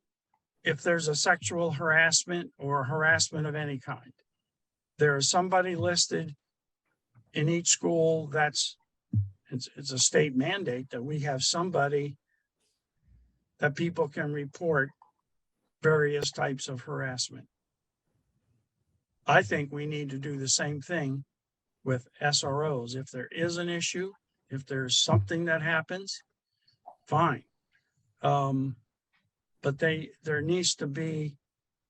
if there's a sexual harassment or harassment of any kind. There is somebody listed in each school. It's a state mandate that we have somebody that people can report various types of harassment. I think we need to do the same thing with SROs. If there is an issue, if there's something that happens, fine. But there needs to be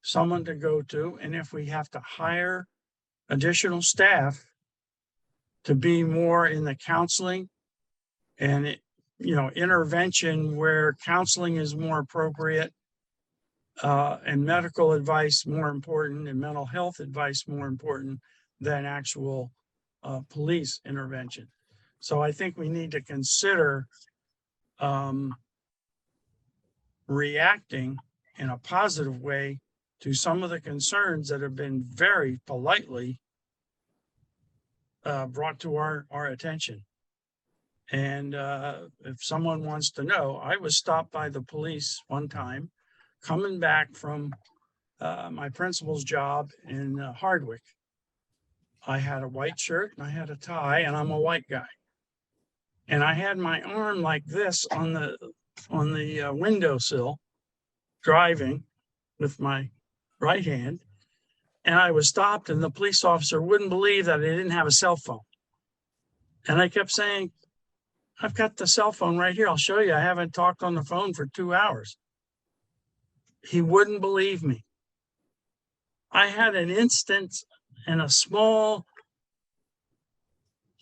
someone to go to. And if we have to hire additional staff to be more in the counseling and, intervention where counseling is more appropriate, and medical advice more important, and mental health advice more important than actual police intervention. So I think we need to consider reacting in a positive way to some of the concerns that have been very politely brought to our attention. And if someone wants to know, I was stopped by the police one time coming back from my principal's job in Hardwick. I had a white shirt and I had a tie, and I'm a white guy. And I had my arm like this on the windowsill, driving with my right hand. And I was stopped, and the police officer wouldn't believe that I didn't have a cell phone. And I kept saying, I've got the cell phone right here. I'll show you. I haven't talked on the phone for 2 hours. He wouldn't believe me. I had an instance and a small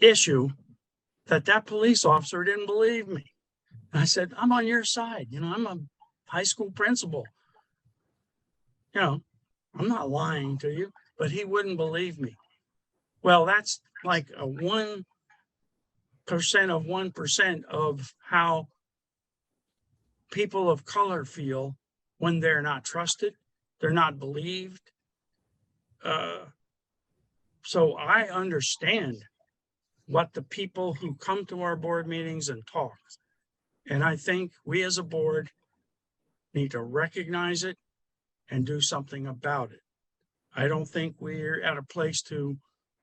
issue that police officer didn't believe me. And I said, I'm on your side. I'm a high school principal. I'm not lying to you, but he wouldn't believe me. Well, that's like a 1% of 1% of how people of color feel when they're not trusted, they're not believed. So I understand what the people who come to our board meetings and talk. And I think we as a board need to recognize it and do something about it. I don't think we're at a place to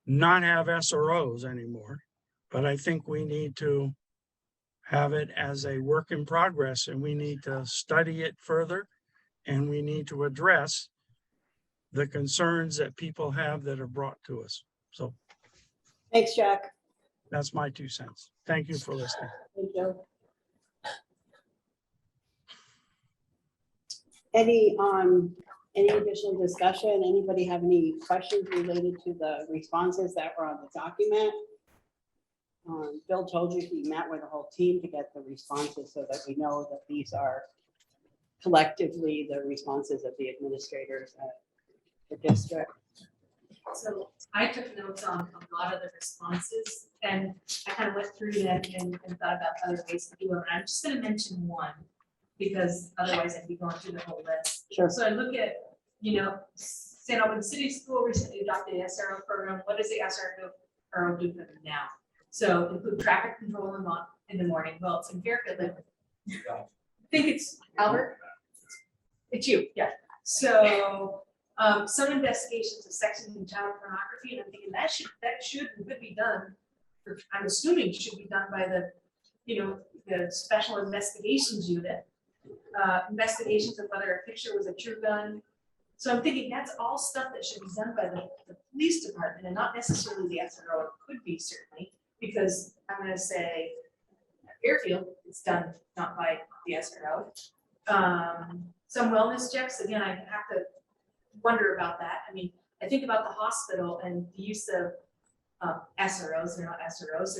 not have SROs anymore, but I think we need to have it as a work in progress, and we need to study it further, and we need to address the concerns that people have that are brought to us. So Thanks, Jack. that's my 2 cents. Thank you for listening. Thank you. Any additional discussion? Anybody have any questions related to the responses that were on the document? Bill told you he met with the whole team to get the responses so that we know that these are collectively the responses of the administrators at the district. So I took notes on a lot of the responses, and I kind of went through them and thought about other ways to do them. I'm just going to mention one, because otherwise I'd be going through the whole list. Sure. So I look at, St. Albans City School recently adopted the SRO program. What does the SRO do for them now? So include traffic control in the morning. Well, it's in Fairfield. I think it's Albert. It's you, yeah. So some investigations of sex and child pornography, and I'm thinking that should and could be done. I'm assuming should be done by the special investigations unit. Investigations of whether a picture was a true gun, So I'm thinking that's all stuff that should be done by the police department and not necessarily the SRO. It could be certainly, because I'm gonna say Fairfield, it's done not by the SRO. Some wellness checks, again, I have to wonder about that. I mean, I think about the hospital and the use of SROs, they're not SROs,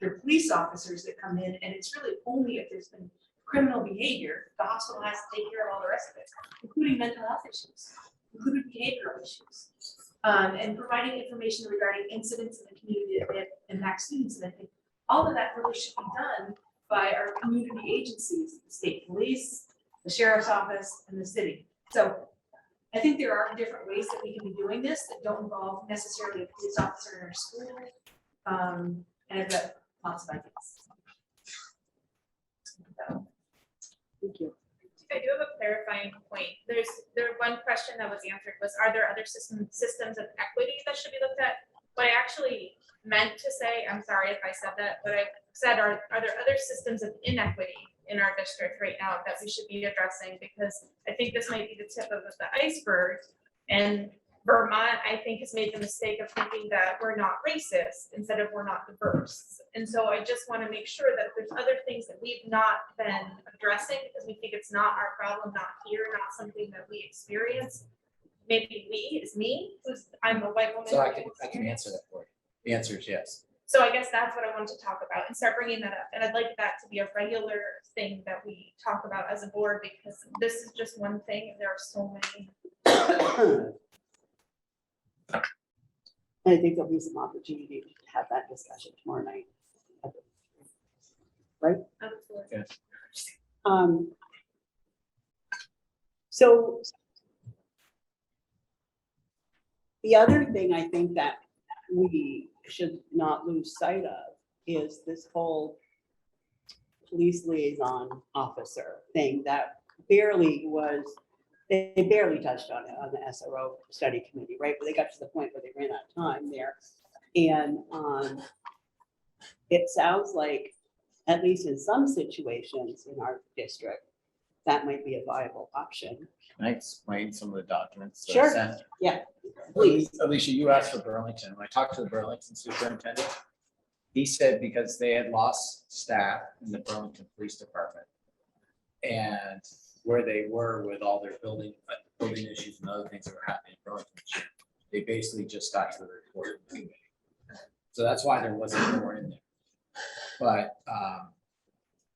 they're police officers that come in, and it's really only if there's been criminal behavior, the hospital has to take care of all the rest of it, including mental health issues, including behavioral issues. And providing information regarding incidents in the community that impact students. And I think all of that really should be done by our community agencies, the state police, the sheriff's office, and the city. So I think there are different ways that we can be doing this that don't involve necessarily a police officer in our school. And I've got lots of ideas. So, Thank you. I do have a clarifying point. One question that was answered was, are there other systems of equity that should be looked at? What I actually meant to say, I'm sorry if I said that, what I said are there other systems of inequity in our district right now that we should be addressing? Because I think this might be the tip of the iceberg. And Vermont, I think, has made the mistake of thinking that we're not racist instead of we're not diverse. And so I just want to make sure that if there's other things that we've not been addressing because we think it's not our problem, not here, not something that we experience. Maybe we, is me, who's I'm a white woman. So I can answer that for you. The answer is yes. So I guess that's what I wanted to talk about and start bringing that up. And I'd like that to be a regular thing that we talk about as a board, because this is just one thing. There are so many. I think there'll be some opportunity to have that discussion tomorrow night. Right? Absolutely. So the other thing I think that we should not lose sight of is this whole police liaison officer thing that they barely touched on it on the SRO study committee, right? But they got to the point where they ran out of time there. And it sounds like, at least in some situations in our district, that might be a viable option. Can I explain some of the documents that I Sure. sent? Yeah, please. Alicia, you asked for Burlington. When I talked to the Burlington superintendent, he said because they had lost staff in the Burlington Police Department and where they were with all their building issues and other things that were happening in Burlington, they basically just got to the report. So that's why there wasn't more in there. But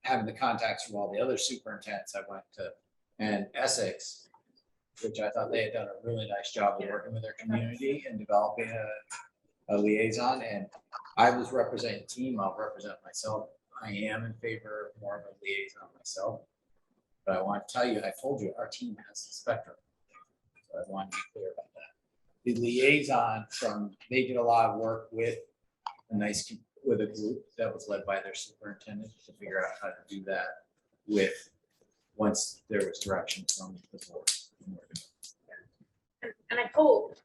having the contacts from all the other superintendents I went to, and Essex, which I thought they had done a really nice job of working with their community and developing a liaison. And I was representing the team, I'll represent myself. I am in favor of more of a liaison myself. But I want to tell you, I told you, our team has a spectrum. So I want to be clear about that. The liaison they did a lot of work with a group that was led by their superintendent to figure out how to do that once there was direction from the board. And I hope,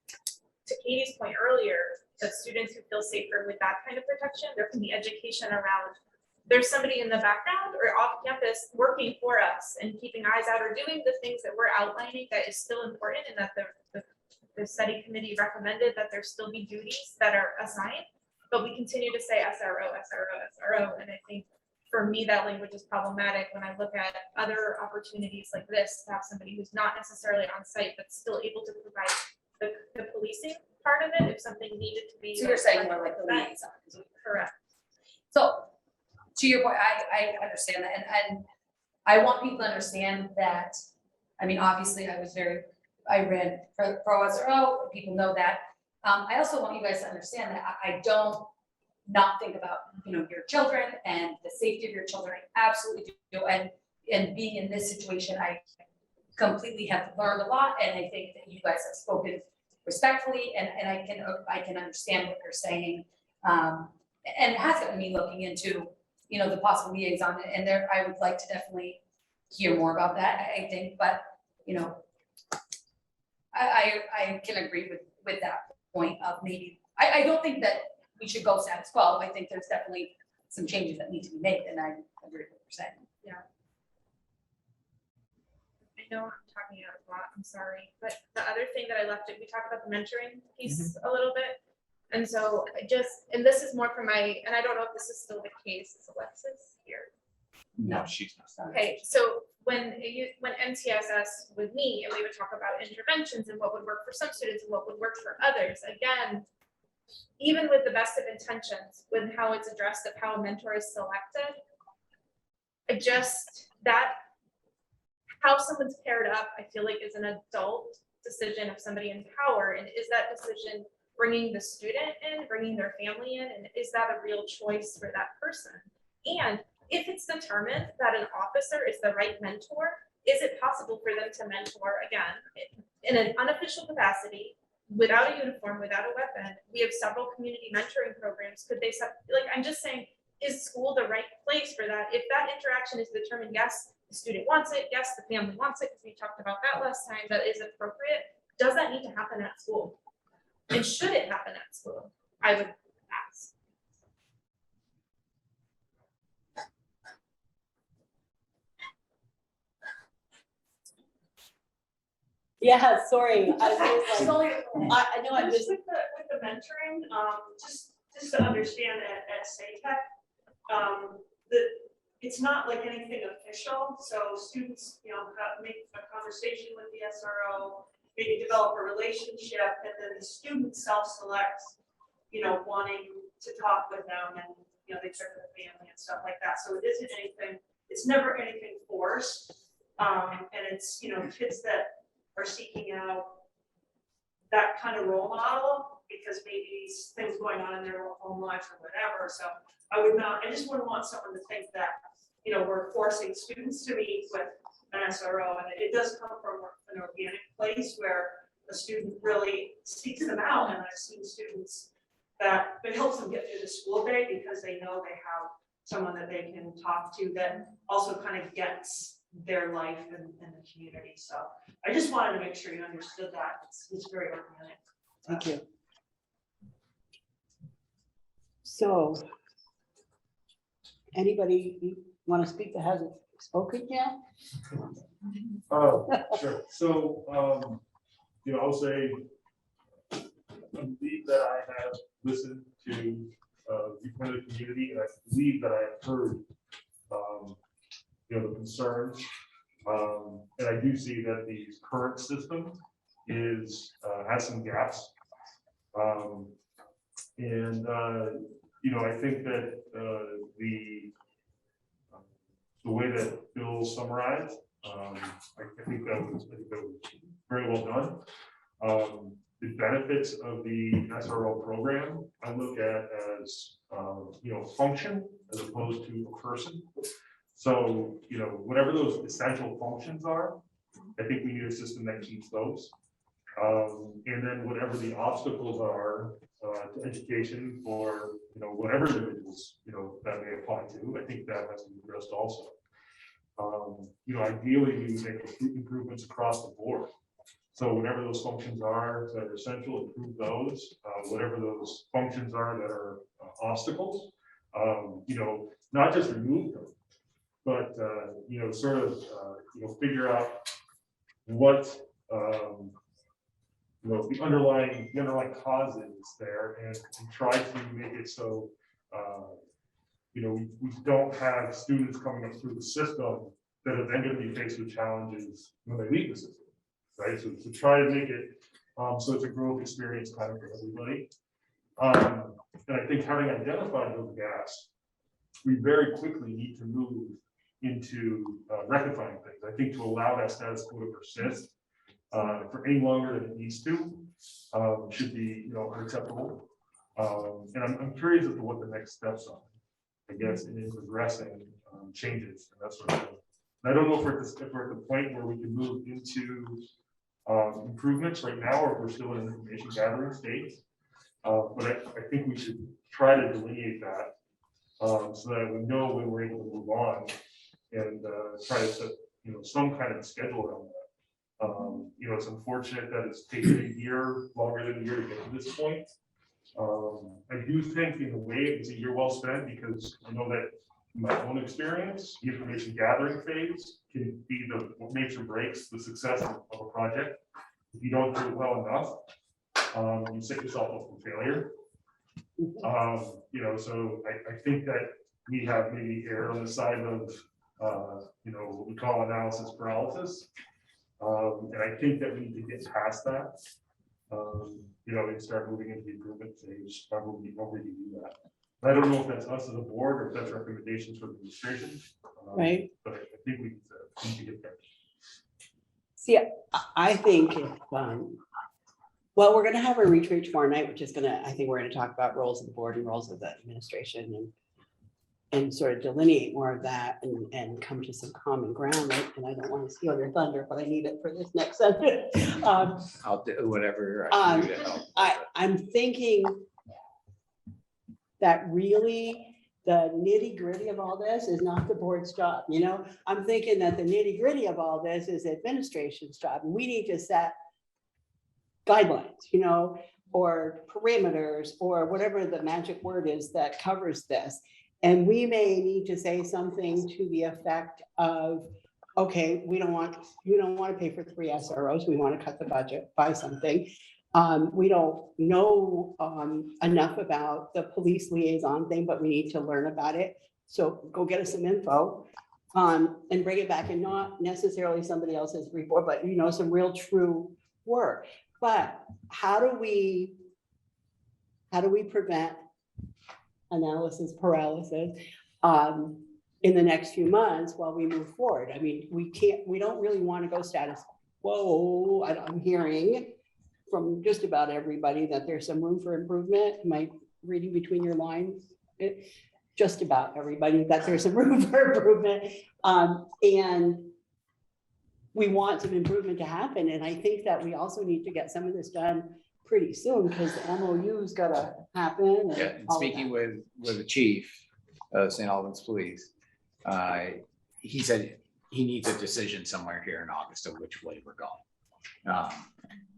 to Katie's point earlier, that students who feel safer with that kind of protection, there can be education around, there's somebody in the background or off campus working for us and keeping eyes out or doing the things that we're outlining that is still important, and that the study committee recommended that there still be duties that are assigned, but we continue to say SRO, SRO, SRO. And I think for me, that language is problematic when I look at other opportunities like this, to have somebody who's not necessarily on site, but still able to provide the policing part of it if something needed to be. So you're saying more like the liaison. Correct. So to your point, I understand that, and I want people to understand that, I mean, obviously I ran for SRO, people know that. I also want you guys to understand that I don't not think about, your children and the safety of your children. I absolutely do. And being in this situation, I completely have learned a lot. And I think that you guys have spoken respectfully, and I can understand what you're saying. And it has gotten me looking into, the possible liaison, and there, I would like to definitely hear more about that, I think, but, I can agree with that point of maybe, I don't think that we should go status quo. I think there's definitely some changes that need to be made, and I agree with what you're saying. Yeah. know I'm talking out a lot, I'm sorry, but the other thing that I left, we talked about the mentoring piece a little bit. And so and this is more for and I don't know if this is still the case, is Alexis here? No, she's not. Okay, so when NCSS would meet and we would talk about interventions and what would work for some students and what would work for others, again, even with the best of intentions, with how it's addressed of how a mentor is selected, how someone's paired up, I feel like is an adult decision of somebody in power. And is that decision bringing the student in, bringing their family in? And is that a real choice for that person? And if it's determined that an officer is the right mentor, is it possible for them to mentor, again, in an unofficial capacity, without a uniform, without a weapon? We have several community mentoring programs. Could they, I'm just saying, is school the right place for that? If that interaction is determined, yes, the student wants it, yes, the family wants it, because we talked about that last time, that is appropriate. Does that need to happen at school? And should it happen at school? I would ask. Yeah, sorry. I know I'm just. With the mentoring, just to understand at SATEC, that it's not like anything official. So students, make a conversation with the SRO, maybe develop a relationship, and then the student self-selects, wanting to talk with them, and they check with the family and stuff like that. So it isn't anything. It's never anything forced, and it's kids that are seeking out that kind of role model because maybe things going on in their own lives or whatever. So I just wouldn't want someone to think that, we're forcing students to meet with an SRO, and it does come from an organic place where the student really seeks them out. And I've seen students that it helps them get through the school day because they know they have someone that they can talk to that also kind of gets their life and the community. So I just wanted to make sure you understood that. It's very organic. Thank you. So, anybody want to speak that hasn't spoken yet? Sure. So, I'll say I believe that I have listened to the viewpoint of the community, and I believe that I have heard the concerns, and I do see that the current system has some gaps, and I think that the way that Bill summarized, I think that was very well done. The benefits of the SRO program, I look at as function as opposed to a person. So, whatever those essential functions are, I think we need a system that keeps those. And then whatever the obstacles are to education for, whatever individuals, that may apply to, I think that has to be addressed also. Ideally, we would make improvements across the board. So whatever those functions are that are essential, improve those. Whatever those functions are that are obstacles, not just remove them, but figure out what the underlying cause is there, and try to make it so we don't have students coming up through the system that are then going to be faced with challenges when they leave the system, right? So to try to make it so it's a growth experience kind of for everybody. And I think having identified those gaps, we very quickly need to move into rectifying things. I think to allow that status quo to persist for any longer than it needs to should be unacceptable. And I'm curious as to what the next steps are, I guess, in progressing changes and that sort of thing. And I don't know if we're at the point where we can move into improvements right now, or if we're still in an information gathering stage. But I think we should try to delineate that so that we know when we're able to move on, and try to set some kind of schedule around that. It's unfortunate that it's taken a year, longer than a year, to get to this point. I do think in a way it was a year well spent, because I know that my own experience, the information gathering phase can be what makes or breaks the success of a project. If you don't do it well enough, you set yourself up for failure. So I think that we have maybe erred on the side of, what we call analysis paralysis. And I think that we need to get past that, and start moving into the improvement phase, probably when we do that. I don't know if that's us as a board or if that's recommendations from the administration. Right. But I think we need to get there. See, I think if, well, we're gonna have a retreat tomorrow night, which is I think we're gonna talk about roles of the board and roles of the administration and sort of delineate more of that and come to some common ground, right? And I don't want to steal your thunder, but I need it for this next sentence. I'll do whatever I can do to help. I'm thinking that really the nitty gritty of all this is not the board's job, I'm thinking that the nitty gritty of all this is administration's job, and we need to set guidelines, or parameters, or whatever the magic word is that covers this. And we may need to say something to the effect of, okay, we don't want to pay for 3 SROs. We want to cut the budget by something. We don't know enough about the police liaison thing, but we need to learn about it. So go get us some info and bring it back, and not necessarily somebody else's report, but some real true work. But how do we prevent analysis paralysis in the next few months while we move forward? I mean, we don't really want to go status quo. I'm hearing from just about everybody that there's some room for improvement. Am I reading between your lines? Just about everybody that there's some room for improvement. And we want some improvement to happen. And I think that we also need to get some of this done pretty soon, because the MOU's gotta happen. Yeah, and speaking with the chief of St. Albans Police, he said he needs a decision somewhere here in August of which way we're going.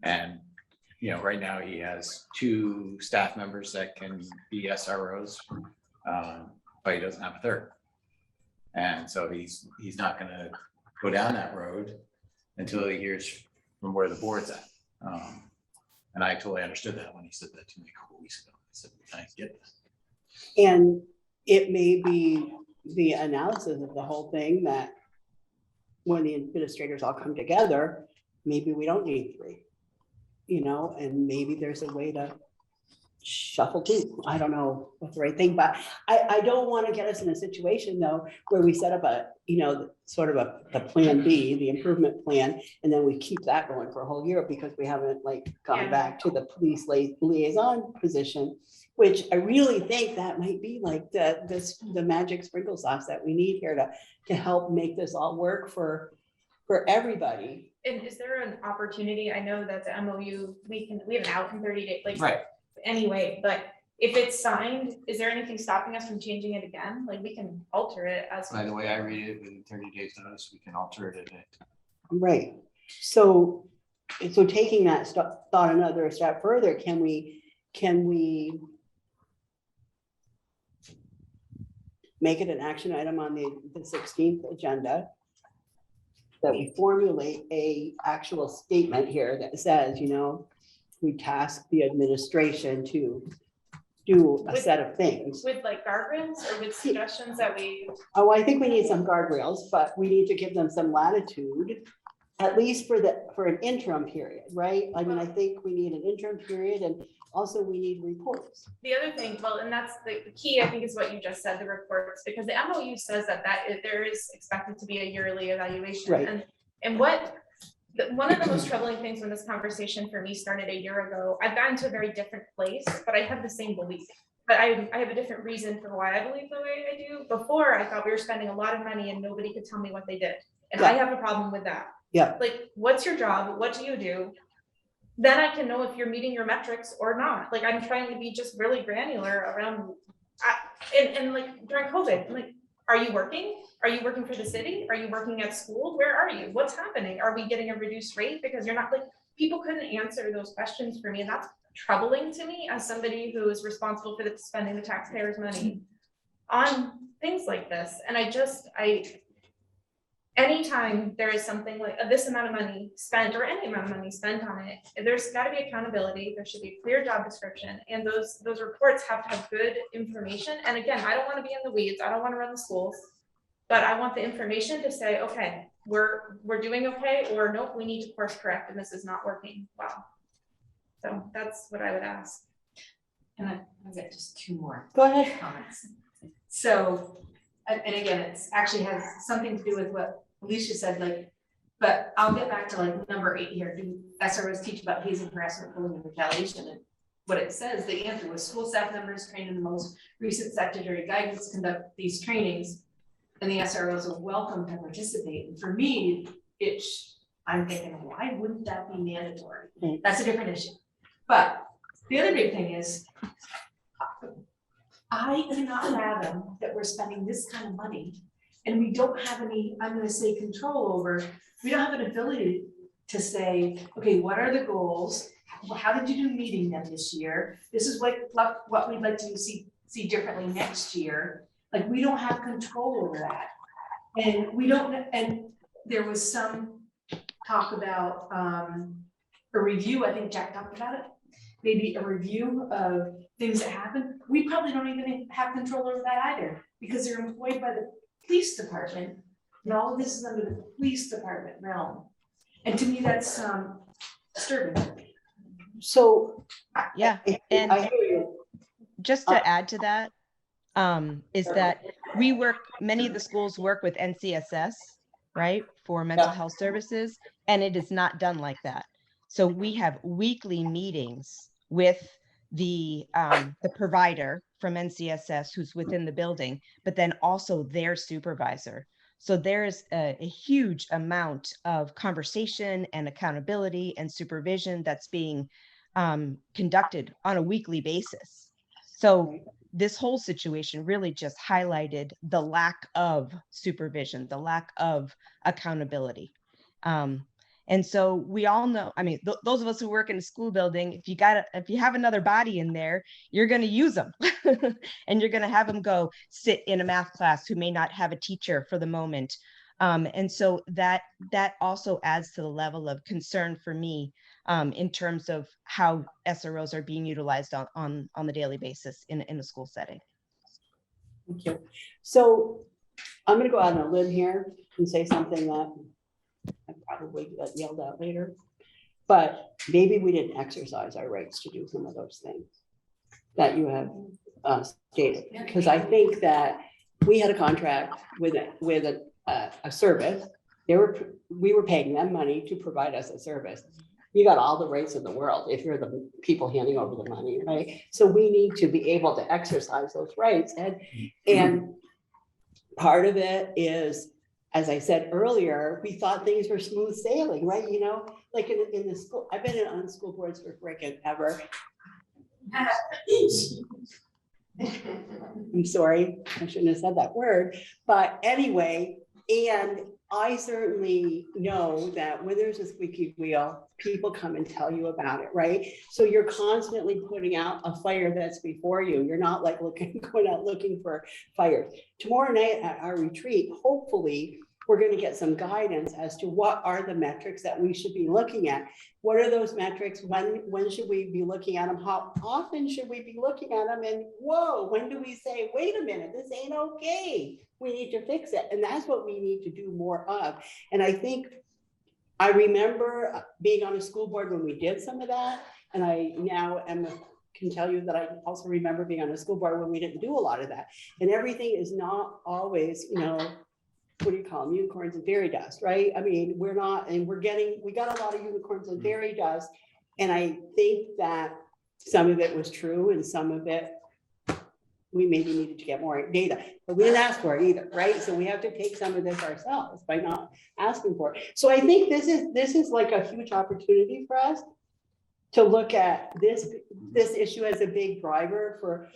And right now he has 2 staff members that can be SROs, but he doesn't have a third. And so he's not gonna go down that road until he hears from where the board's at. And I totally understood that when he said that to me a couple of weeks ago. I said, I get this. And it may be the analysis of the whole thing that when the administrators all come together, maybe we don't need 3, and maybe there's a way to shuffle 2. I don't know what's the right thing, but I don't want to get us in a situation though, where we set up sort of the plan B, the improvement plan, and then we keep that going for a whole year because we haven't gone back to the police liaison position, which I really think that might be like the magic sprinkle sauce that we need here to help make this all work for everybody. And is there an opportunity? I know that the MOU, we have an out in 30 days, Right. Anyway, but if it's signed, is there anything stopping us from changing it again? We can alter it as. By the way I read it, within 30 days notice, we can alter it at it. Right. So taking that thought another step further, can we make it an action item on the 16th agenda that we formulate a actual statement here that says, we task the administration to do a set of things. With guardrails or with suggestions that we. Oh, I think we need some guardrails, but we need to give them some latitude, at least for an interim period, right? I mean, I think we need an interim period, and also we need reports. The other thing, and that's the key, I think, is what you just said, the reports, because the MOU says that there is expected to be a yearly evaluation. Right. And one of the most troubling things when this conversation for me started a year ago, I've gotten to a very different place, but I have the same belief. But I have a different reason for why I believe the way I do. Before, I thought we were spending a lot of money and nobody could tell me what they did. And I have a problem with that. Yeah. What's your job? What do you do? Then I can know if you're meeting your metrics or not. I'm trying to be just really granular around, and during COVID, are you working? Are you working for the city? Are you working at school? Where are you? What's happening? Are we getting a reduced rate because you're not people couldn't answer those questions for me. And that's troubling to me as somebody who is responsible for spending the taxpayers' money. on things like this. And anytime there is something like this amount of money spent or any amount of money spent on it, there's got to be accountability. There should be a clear job description, and those reports have to have good information. And again, I don't want to be in the weeds. I don't want to run the schools, but I want the information to say, okay, we're doing okay, or nope, we need to course correct and this is not working well. So that's what I would ask. And I've got just two more. Go ahead. Comments. So, and again, it's actually has something to do with what Alicia said, like, but I'll get back to like number 8 here. Do SROs teach about hazing, harassment, bullying, and retaliation? And what it says, the answer was school staff members trained in the most recent statutory guidance conduct these trainings, and the SROs are welcome to participate. And for me, I'm thinking, why wouldn't that be mandatory? That's a different issue. But the other big thing is, I cannot fathom that we're spending this kind of money and we don't have any, I'm gonna say, control over, we don't have an ability to say, okay, what are the goals? How did you do meeting them this year? This is what we'd like to see differently next year. Like, we don't have control over that. And we don't, and there was some talk about a review, I think Jack talked about it, maybe a review of things that happen. We probably don't even have control over that either, because they're employed by the police department, and all of this is under the police department realm. And to me, that's disturbing. So, yeah, and I hear you. just to add to that, is that many of the schools work with NCSS, right, for mental health services, and it is not done like that. So we have weekly meetings with the provider from NCSS who's within the building, but then also their supervisor. So there's a huge amount of conversation and accountability and supervision that's being conducted on a weekly basis. So this whole situation really just highlighted the lack of supervision, the lack of accountability. And so we all know, I mean, those of us who work in a school building, if you have another body in there, you're going to use them and you're going to have them go sit in a math class who may not have a teacher for the moment. And so that also adds to the level of concern for me in terms of how SROs are being utilized on the daily basis in a school setting. Thank you. So I'm going to go out on a limb here and say something that I probably get yelled at later, but maybe we didn't exercise our rights to do some of those things that you have stated, because I think that we had a contract with a service. We were paying them money to provide us a service. You got all the rights in the world if you're the people handing over the money, right? So we need to be able to exercise those rights, and part of it is, as I said earlier, we thought things were smooth sailing, right? You know, like in the school, I've been on school boards for freaking ever. I'm sorry, I shouldn't have said that word, but anyway, and I certainly know that when there's a squeaky wheel, people come and tell you about it, right? So you're constantly putting out a fire that's before you. You're not like going out looking for fires. Tomorrow night at our retreat, hopefully, we're going to get some guidance as to what are the metrics that we should be looking at. What are those metrics? When should we be looking at them? How often should we be looking at them? And whoa, when do we say, wait a minute, this ain't okay. We need to fix it. And that's what we need to do more of. And I think I remember being on a school board when we did some of that. And I now can tell you that I also remember being on a school board when we didn't do a lot of that. And everything is not always, you know, what do you call them? Unicorns and fairy dust, right? I mean, we're not, and we got a lot of unicorns and fairy dust. And I think that some of it was true and some of it, we maybe needed to get more data, but we didn't ask for it either, right? So we have to take some of this ourselves by not asking for it. So I think this is like a huge opportunity for us to look at this issue as a big driver for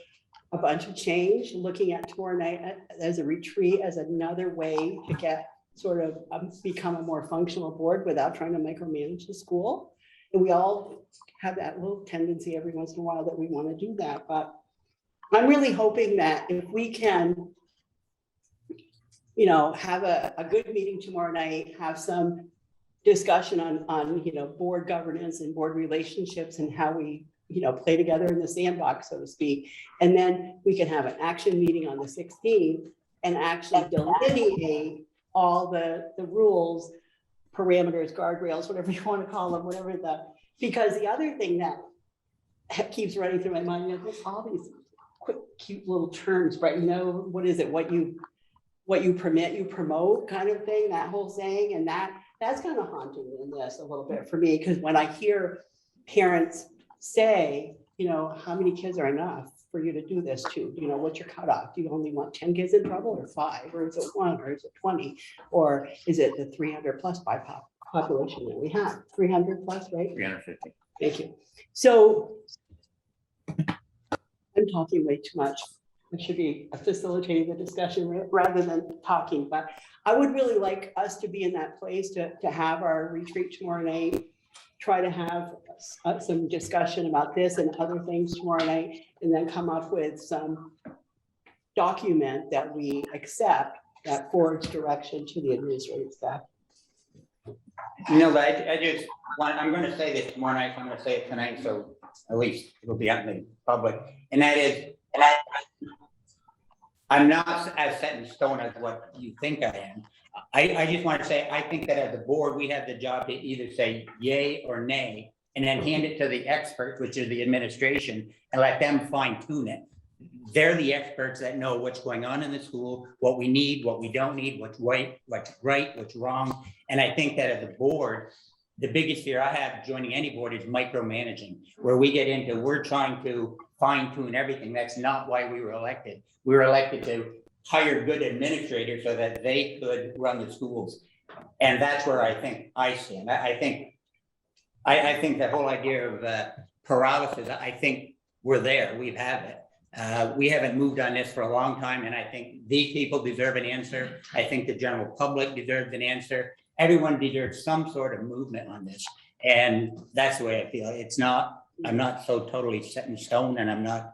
a bunch of change, looking at tomorrow night as a retreat, as another way to get sort of become a more functional board without trying to micromanage the school. And we all have that little tendency every once in a while that we want to do that, but I'm really hoping that if we can, have a good meeting tomorrow night, have some discussion on, board governance and board relationships and how we, play together in the sandbox, so to speak. And then we can have an action meeting on the 16th and actually delineate all the rules, parameters, guardrails, whatever you want to call them, because the other thing that keeps running through my mind, there's all these quick, cute little terms, right? What is it? What you permit, you promote kind of thing, that whole saying. And that's kind of haunting in this a little bit for me, because when I hear parents say, how many kids are enough for you to do this to? What's your cutoff? Do you only want 10 kids in trouble, or 5, or is it 1, or is it 20, or is it the 300 plus by population that we have? 300 plus, right? 350. Thank you. So I'm talking way too much. I should be facilitating the discussion rather than talking, but I would really like us to be in that place to have our retreat tomorrow night, try to have some discussion about this and other things tomorrow night, and then come up with some document that we accept that forwards direction to the administrative staff. But I just want, I'm gonna say this tomorrow night, I'm gonna say it tonight, so at least it'll be out in the public, and that is, I'm not as set in stone as what you think I am. I just want to say, I think that as a board, we have the job to either say yay or nay, and then hand it to the experts, which is the administration, and let them fine tune it. They're the experts that know what's going on in the school, what we need, what we don't need, what's right, what's wrong. And I think that as a board, the biggest fear I have joining any board is micromanaging, where we get into, we're trying to fine tune everything. That's not why we were elected. We were elected to hire good administrators so that they could run the schools. And that's where I think I stand. I think the whole idea of paralysis, I think we're there, we've had it. We haven't moved on this for a long time, and I think these people deserve an answer. I think the general public deserves an answer. Everyone deserves some sort of movement on this. And that's the way I feel. I'm not so totally set in stone, and I'm not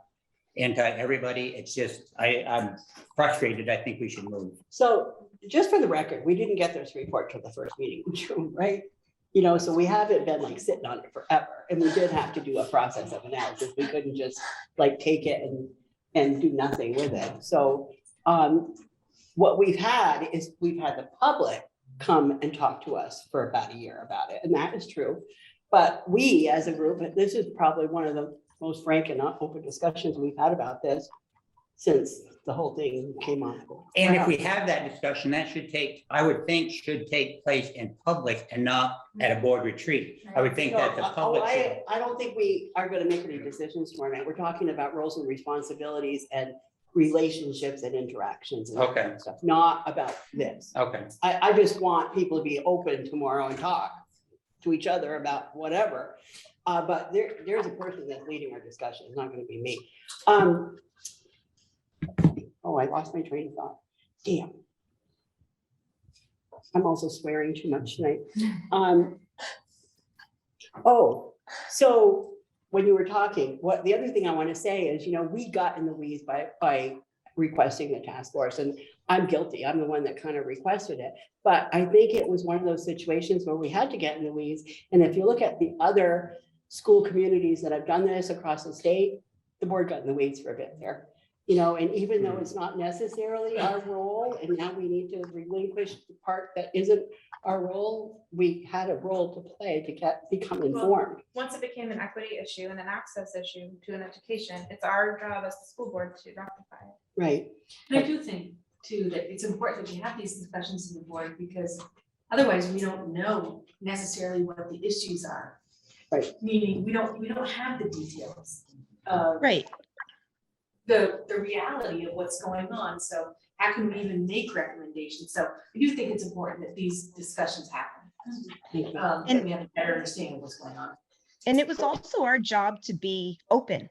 anti everybody. It's just, I'm frustrated. I think we should move. So just for the record, we didn't get this report till the first meeting in June, right? So we haven't been like sitting on it forever, and we did have to do a process of analysis. We couldn't just like take it and do nothing with it. So what we've had is we've had the public come and talk to us for about a year about it, and that is true. But we as a group, and this is probably one of the most frank and open discussions we've had about this since the whole thing came on. And if we have that discussion, that should take, I would think, should take place in public and not at a board retreat. I would think that the public should. I don't think we are going to make any decisions tomorrow night. We're talking about roles and responsibilities and relationships and interactions and that kind of stuff, not about this. Okay. I just want people to be open tomorrow and talk to each other about whatever. But there's a person that's leading our discussion. It's not going to be me. Oh, I lost my train of thought. Damn. I'm also swearing too much tonight. Oh, so when you were talking, the other thing I want to say is, we got in the weeds by requesting the task force, and I'm guilty. I'm the one that kind of requested it. But I think it was one of those situations where we had to get in the weeds. And if you look at the other school communities that have done this across the state, the board got in the weeds for a bit there. And even though it's not necessarily our role, and now we need to relinquish the part that isn't our role, we had a role to play to become informed. Once it became an equity issue and an access issue to an education, it's our job as the school board to rectify it. Right. And I do think too, that it's important that we have these discussions in the board, because otherwise we don't know necessarily what the issues are. Right. Meaning we don't have the details. Right. The reality of what's going on. So how can we even make recommendations? So I do think it's important that these discussions happen. And we have a better understanding of what's going on. And it was also our job to be open.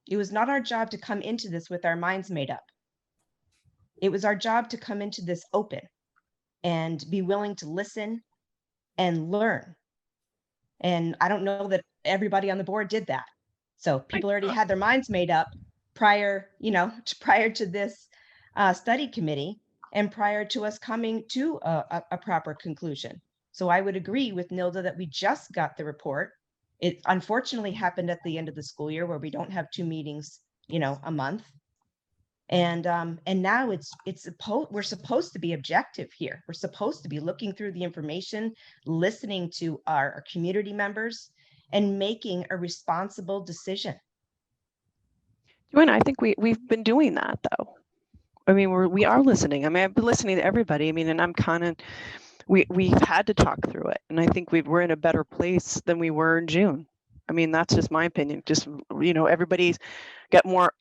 It was not our job to come into this with our minds made up. It was our job to come into this open and be willing to listen and learn. And I don't know that everybody on the board did that. So people already had their minds made up, prior, prior to this study committee and prior to us coming to a proper conclusion. So I would agree with Nilda that we just got the report. It unfortunately happened at the end of the school year where we don't have 2 meetings, a month. And now we're supposed to be objective here. We're supposed to be looking through the information, listening to our community members, and making a responsible decision. Joanna, I think we've been doing that though. I mean, we are listening. I mean, I've been listening to everybody. I mean, and I'm kind of, we've had to talk through it. And I think we're in a better place than we were in June. I mean, that's just my opinion. Just, everybody's got more,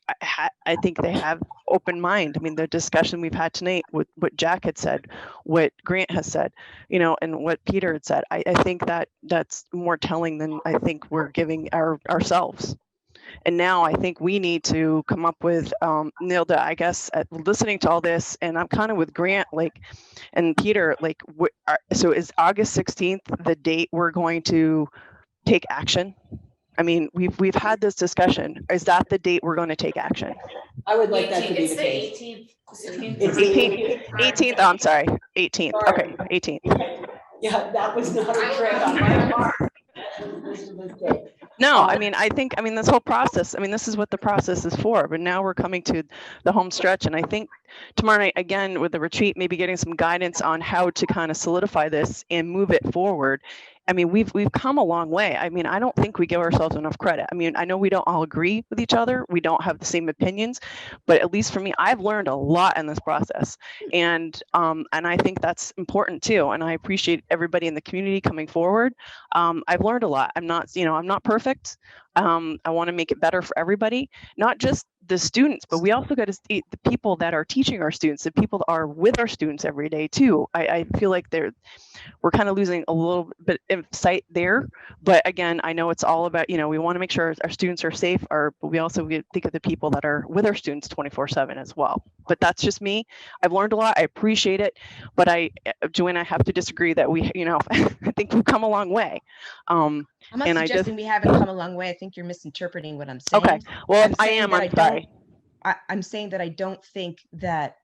I think they have open mind. I mean, the discussion we've had tonight, with what Jack had said, what Grant has said, and what Peter had said, I think that's more telling than I think we're giving ourselves. And now I think we need to come up with, Nilda, I guess, listening to all this, and I'm kind of with Grant, and Peter, so is August 16th the date we're going to take action? I mean, we've had this discussion. Is that the date we're going to take action? I would like that to be It's the the case. 18th. It's the 18th, I'm sorry, 18th. Okay, 18th. Yeah, that was not a trick on my part. This is a mistake. No, I mean, I think this whole process, this is what the process is for, but now we're coming to the home stretch. And I think tomorrow night, again, with the retreat, maybe getting some guidance on how to kind of solidify this and move it forward. I mean, we've come a long way. I mean, I don't think we give ourselves enough credit. I mean, I know we don't all agree with each other. We don't have the same opinions, but at least for me, I've learned a lot in this process. And I think that's important too. And I appreciate everybody in the community coming forward. I've learned a lot. I'm not perfect. I want to make it better for everybody, not just the students, but we also got to see the people that are teaching our students, the people that are with our students every day too. I feel like we're kind of losing a little bit of sight there. But again, I know it's all about, we want to make sure our students are safe, but we also think of the people that are with our students 24/7 as well. But that's just me. I've learned a lot. I appreciate it. But Joanna, I have to disagree that we, I think we've come a long way. I'm not suggesting we haven't come a long way. I think you're misinterpreting what I'm saying. Okay. Well, if I am, I'm sorry. I'm saying that I don't think that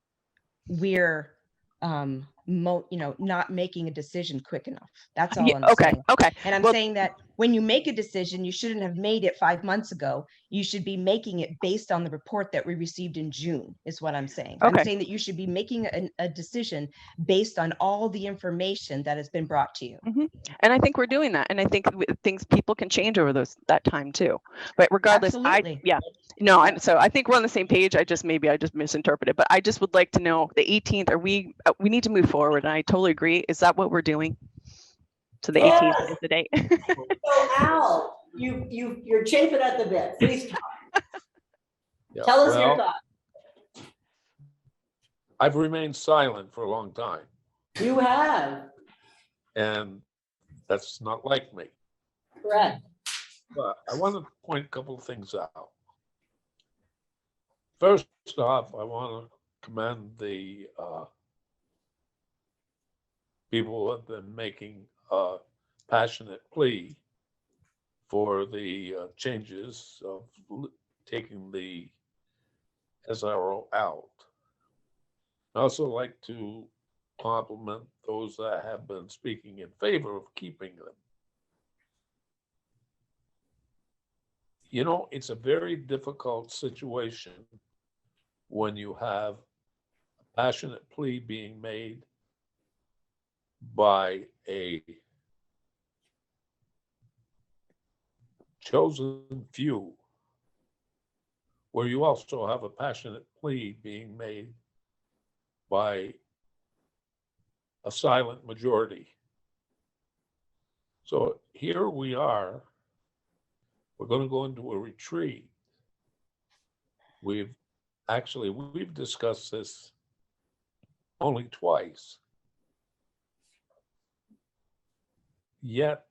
we're, not making a decision quick enough. That's all I'm saying. Okay. And I'm saying that when you make a decision, you shouldn't have made it 5 months ago. You should be making it based on the report that we received in June, is what I'm saying. Okay. I'm saying that you should be making a decision based on all the information that has been brought to you. Mm-hmm. And I think we're doing that. And I think people can change over that time too. But regardless, Absolutely. So I think we're on the same page. I just misinterpreted, but I just would like to know the 18th, we need to move forward. And I totally agree. Is that what we're doing? So the 18th is the date. So Al, you're chafing at the bit. Please talk. Yeah, Tell us your well, thoughts. I've remained silent for a long time, You have. and that's not like me. Correct. But I want to point a couple of things out. First off, I want to commend the people who have been making a passionate plea for the changes of taking the SRO out. I also like to compliment those that have been speaking in favor of keeping them. It's a very difficult situation when you have a passionate plea being made by a chosen few, where you also have a passionate plea being made by a silent majority. So here we are. We're going to go into a retreat. We've discussed this only twice. Yet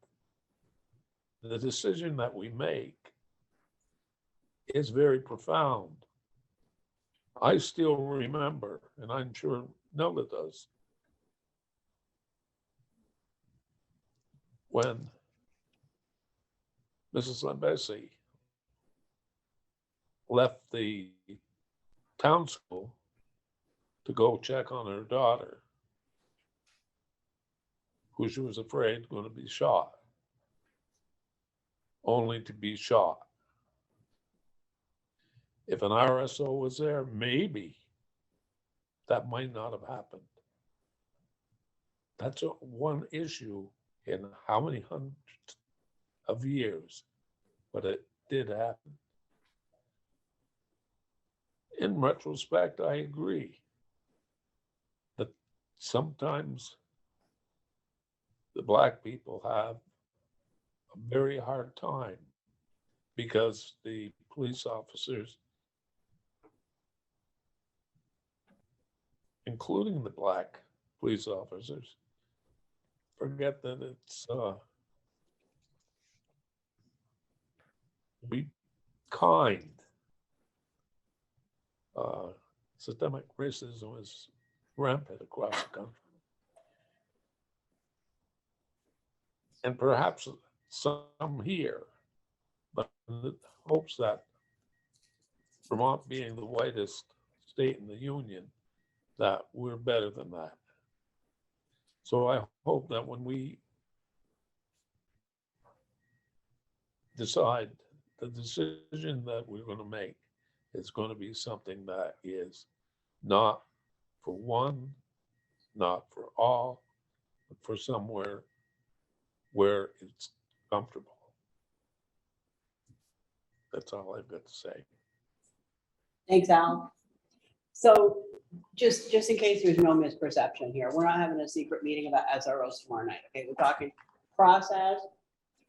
the decision that we make is very profound. I still remember, and I'm sure Nella does, when Mrs. Lambesi left the town school to go check on her daughter, who she was afraid going to be shot, only to be shot. If an RSO was there, maybe that might not have happened. That's one issue in how many hundreds of years, but it did happen. In retrospect, I agree that sometimes the Black people have a very hard time because the police officers, including the Black police officers, forget that it's be kind. Systemic racism is rampant across the country. And perhaps some here, but in the hopes that Vermont being the whitest state in the union, that we're better than that. So I hope that when we decide the decision that we're going to make is going to be something that is not for one, not for all, but for somewhere where it's comfortable. That's all I've got to say. Thanks, Al. So just in case there's no misperception here, we're not having a secret meeting about SROs tomorrow night. Okay, we're talking process,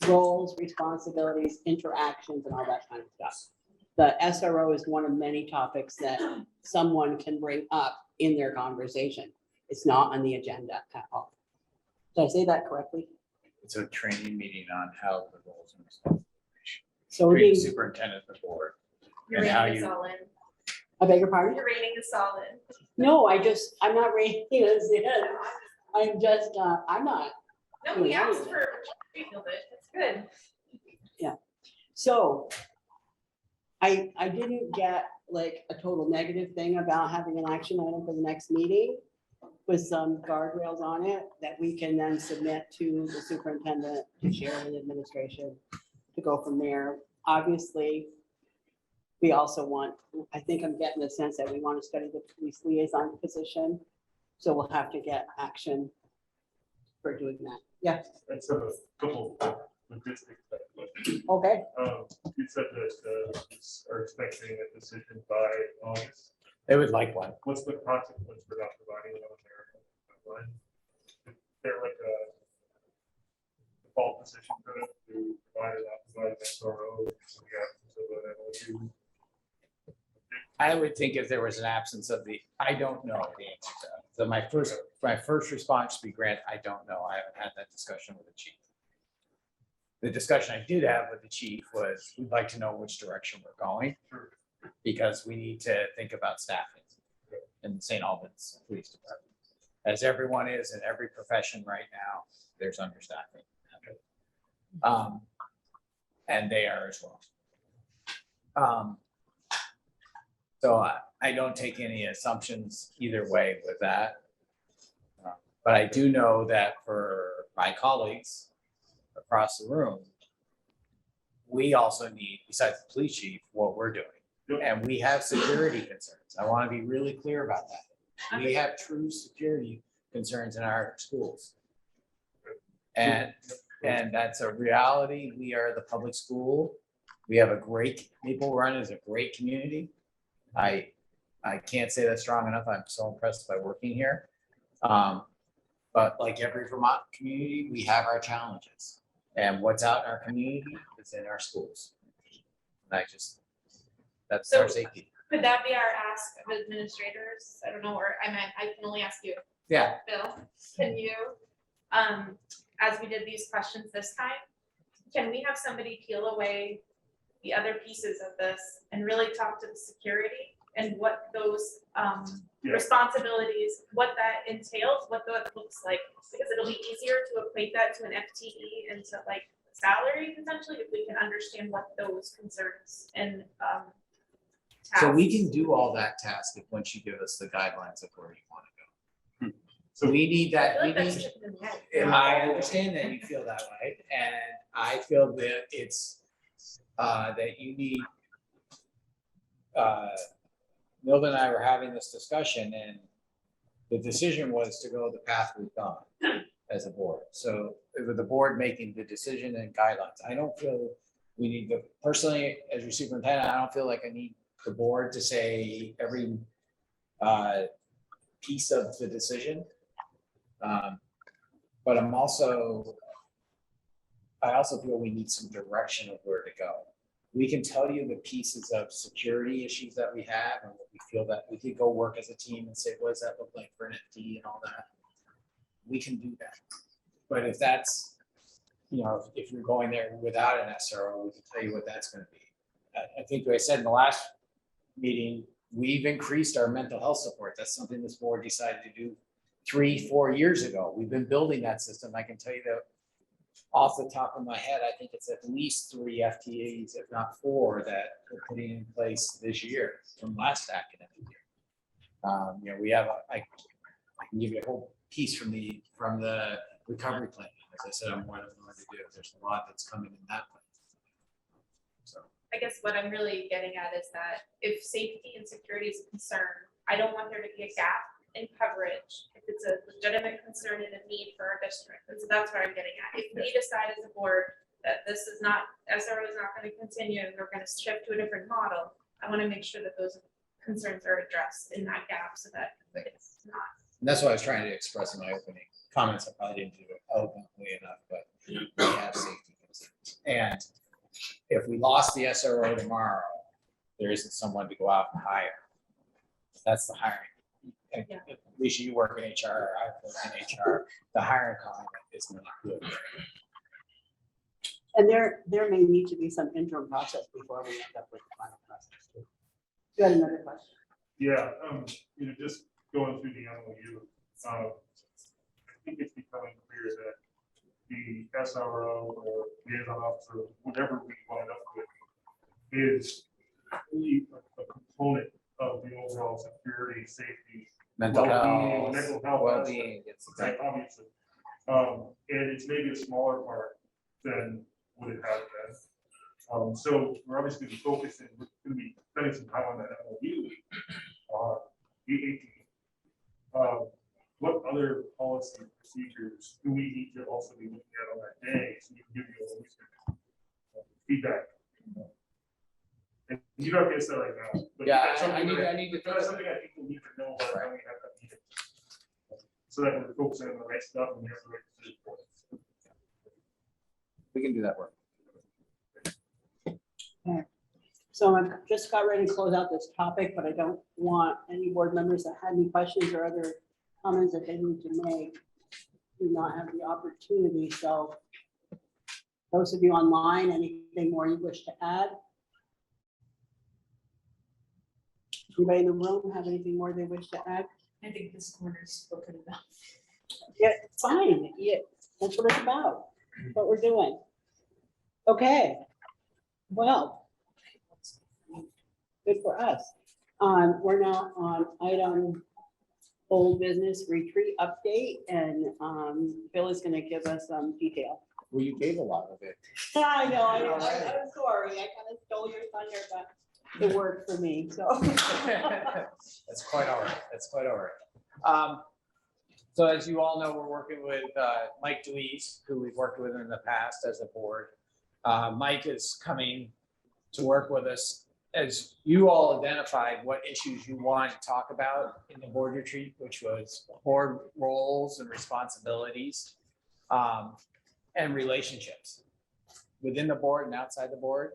roles, responsibilities, interactions, and all that kind of stuff. The SRO is one of many topics that someone can bring up in their conversation. It's not on the agenda at all. Did I say that correctly? It's a training meeting on how the roles and responsibilities. So we're Between the being, superintendent and the board. Your And how rating is you, all in. I beg your pardon? Your rating is solid. No, I'm not rating as in. I'm just, I'm not. No, doing we asked anything. for Greenfield, that's good. Yeah, so I didn't get like a total negative thing about having an action item for the next meeting with some guardrails on it that we can then submit to the superintendent to share with administration to go from there. Obviously, we also want, I think I'm getting the sense that we want to study the police liaison position. So we'll have to get action for doing that. Yeah. That's a couple of logistics. Okay. You said that are expecting a decision by August. they would like one. What's the consequence for not providing it on their timeline? Is there like a default decision for them to provide or not provide an SRO? I would think if there was an absence of I don't know the answer to that. So my first response to be Grant, I don't know. I haven't had that discussion with the chief. The discussion I did have with the chief was, we'd like to know which direction we're going, because we need to think about staffing in the St. Albans Police Department. As everyone is in every profession right now, there's understaffing. And they are as well. So I don't take any assumptions either way with that. But I do know that for my colleagues across the room, we also need, besides the police chief, what we're doing. And we have security concerns. I want to be really clear about that. We have true security concerns in our schools. And that's a reality. We are the public school. We have a great, Maple Run is a great community. I can't say that strong enough. I'm so impressed by working here. But like every Vermont community, we have our challenges. And what's out in our community is in our schools. And that's our safety. Could that be our ask of administrators? I don't know, or I can only ask you. Yeah. Bill, can you, as we did these questions this time, can we have somebody peel away the other pieces of this and really talk to the security and what those responsibilities, what that entails, what that looks like? Because it'll be easier to equate that to an FTE and to like salary potentially if we can understand what those concerns and So we can do all that task if once you give us the guidelines of where you want to go. So we need that, we need, and I understand that you feel that way, and I feel that it's, that you need, Milda and I were having this discussion, and the decision was to go the path we've gone as a board. So with the board making the decision and guidelines, I don't feel we need to, personally, as your superintendent, I don't feel like I need the board to say every piece of the decision. But I also feel we need some direction of where to go. We can tell you the pieces of security issues that we have, and what we feel that we could go work as a team and say, what does that look like for an FTE and all that? We can do that. But if that's, you know, if you're going there without an SRO, we can tell you what that's going to be. I think I said in the last meeting, we've increased our mental health support. That's something this board decided to do 3-4 years ago. We've been building that system. I can tell you that off the top of my head, I think it's at least 3 FTEs, if not 4, that we're putting in place this year from last academic year. You know, we have, I can give you a whole piece from the recovery plan. As I said, I'm more than willing to do. There's a lot that's coming in that plan. So I guess what I'm really getting at is that if safety and security is a concern, I don't want there to be a gap in coverage if it's a legitimate concern and a need for our district. And so that's what I'm getting at. If we decide as a board that this is not, SRO is not going to continue and we're going to shift to a different model, I want to make sure that those concerns are addressed in that gap so that it's not. and that's what I was trying to express in my opening comments. I probably didn't do it eloquently enough, but we have safety concerns. And if we lost the SRO tomorrow, there isn't someone to go out and hire. That's the hiring. And Alicia, you work in HR, I work in HR. The hiring climate is not good. And there may need to be some interim process before we end up with the final process too. You had another question? Yeah, you know, just going through the MOU, I think it's becoming clear that the SRO or liaison officer, whatever we wind up with, is really a component of the overall security, safety, Mental well-being, health, mental health, well-being, it's right, exactly. obviously. And it's maybe a smaller part than what it has been. So we're obviously going to be focusing, we're going to be spending some time on that MOU. What other policy procedures do we need to also be looking at on that day so we can give you a holistic feedback? And you don't get that right now. But Yeah, that's something I need to. that's something I think we need to know about when we have that meeting. So that we're focusing on the right stuff and we have the right decision points. We can do that work. Okay. So I just got ready to close out this topic, but I don't want any board members that had any questions or other comments that they need to make do not have the opportunity. So those of you online, anything more you wish to add? Anybody in the room have anything more they wish to add? I think this corner's spoken enough. Yeah, fine. Yeah, that's what it's about. What we're doing. Okay. Well, good for us. We're now on item old business retreat update, and Bill is going to give us some detail. Well, you gave a lot of it. I know. I'm sorry. I kind of stole your thunder, but it worked for me. So That's quite all right. That's quite all right. So as you all know, we're working with Mike DeWeese, who we've worked with in the past as a board. Mike is coming to work with us as you all identified what issues you want to talk about in the board retreat, which was board roles and responsibilities and relationships within the board and outside the board.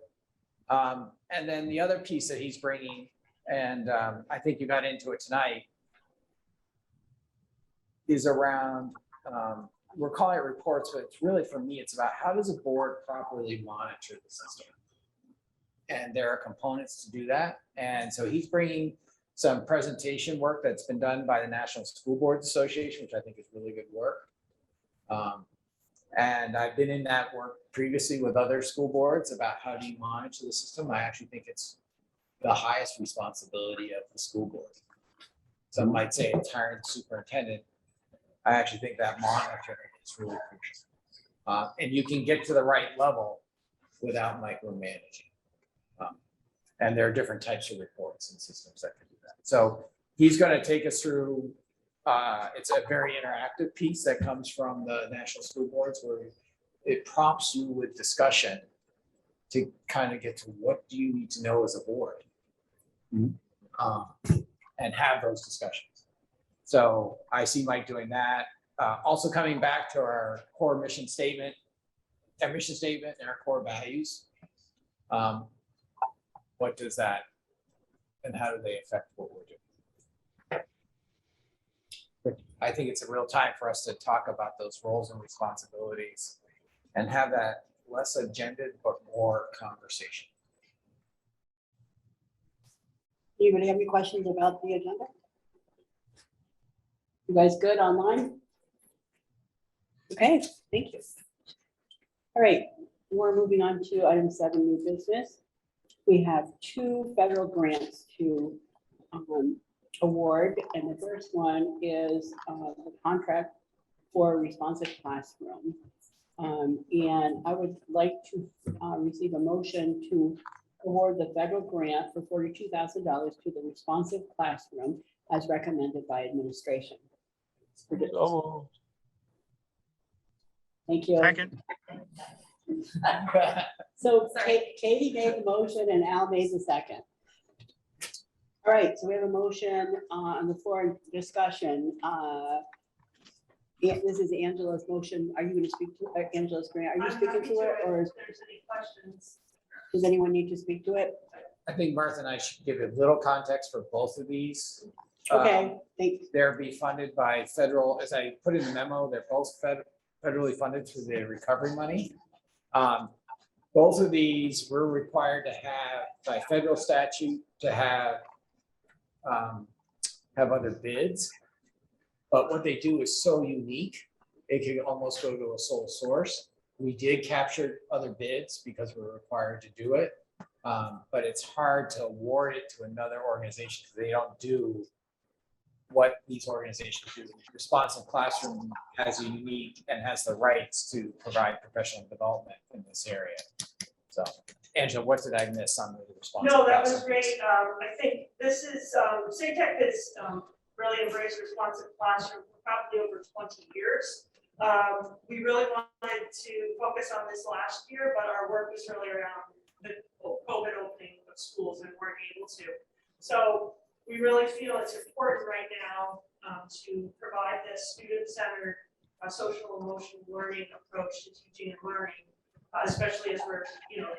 And then the other piece that he's bringing, and I think you got into it tonight, is around, we're calling it reports, but it's really, for me, it's about how does a board properly monitor the system? And there are components to do that. And so he's bringing some presentation work that's been done by the National School Boards Association, which I think is really good work. And I've been in that work previously with other school boards about how do you monitor the system. I actually think it's the highest responsibility of the school board. Some might say it's hiring the superintendent. I actually think that monitoring is really crucial. And you can get to the right level without micromanaging. And there are different types of reports and systems that can do that. So he's going to take us through, it's a very interactive piece that comes from the national school boards where it prompts you with discussion to kind of get to what do you need to know as a board, and have those discussions. So I see Mike doing that. Also coming back to our core mission statement, and our core values. What does that, and how do they affect what we're doing? But I think it's a real time for us to talk about those roles and responsibilities and have that less agendaed, but more conversation. Anybody have any questions about the agenda? You guys good online? Okay, thank you. All right, we're moving on to item 7, new business. We have 2 federal grants to award, and the first one is the contract for a responsive classroom. And I would like to receive a motion to award the federal grant for $42,000 to the responsive classroom as recommended by administration. Thank you. Second. So Katie made the motion and Al made the second. All right, so we have a motion on the floor in discussion. This is Angela's motion. Are you going to speak to Angela's grant? Are you speaking to it, or if there's any questions? does anyone need to speak to it? I think Martha and I should give a little context for both of these. Okay, thanks. They'll be funded by federal, as I put in the memo, they're both federally funded through the recovery money. Both of these we're required to have by federal statute to have other bids. But what they do is so unique, it can almost go to a sole source. We did capture other bids because we're required to do it. But it's hard to award it to another organization because they don't do what these organizations do. Responsive Classroom has a unique and has the rights to provide professional development in this area. So, Angela, what did I miss on the Responsive No, that Classroom? was great. I think this is, SATEC has really embraced Responsive Classroom for probably over 20 years. We really wanted to focus on this last year, but our work was really around the COVID opening of schools and weren't able to. So we really feel it's important right now to provide this student-centered social emotional learning approach to teaching and learning, especially as we're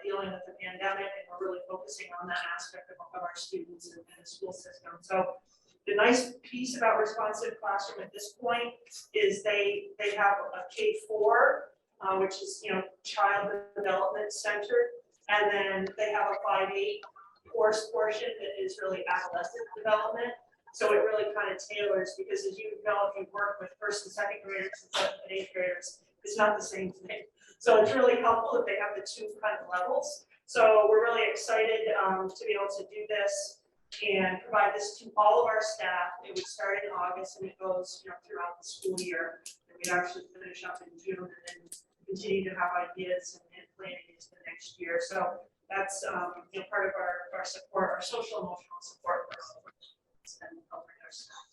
dealing with the pandemic and we're really focusing on that aspect of our students and the school system. So the nice piece about Responsive Classroom at this point is they have a K-4, which is child development centered, and then they have a 5-8 course portion that is really adolescent development. So it really kind of tailors, because as you know, if you work with 1st and 2nd graders and 7th and 8th graders, it's not the same thing. So it's really helpful if they have the 2 kind of levels. So we're really excited to be able to do this and provide this to all of our staff. It would start in August and it goes throughout the school year. And we'd actually finish up in June and then continue to have ideas and planning into the next year. So that's part of our support, our social emotional support for and helping our staff.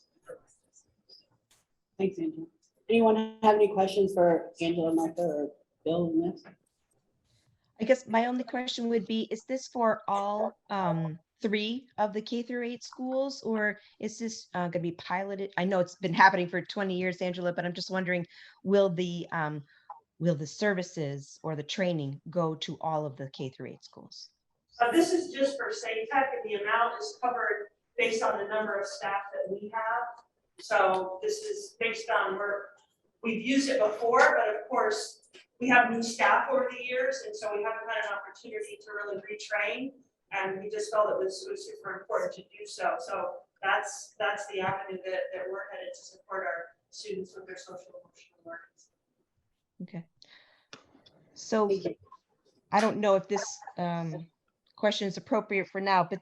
Thanks, Angela. Anyone have any questions for Angela, Martha, or Bill in this? I guess my only question would be, is this for all 3 of the K-8 schools, or is this going to be piloted? I know it's been happening for 20 years, Angela, but I'm just wondering, will the services or the training go to all of the K-8 schools? This is just for SATEC, and the amount is covered based on the number of staff that we have. So this is based on we've used it before, but of course we have new staff over the years, and so we haven't had an opportunity to really retrain. And we just felt it was super important to do so. So that's the avenue that we're headed to support our students with their social emotional learning. Okay. So I don't know if this question is appropriate for now, but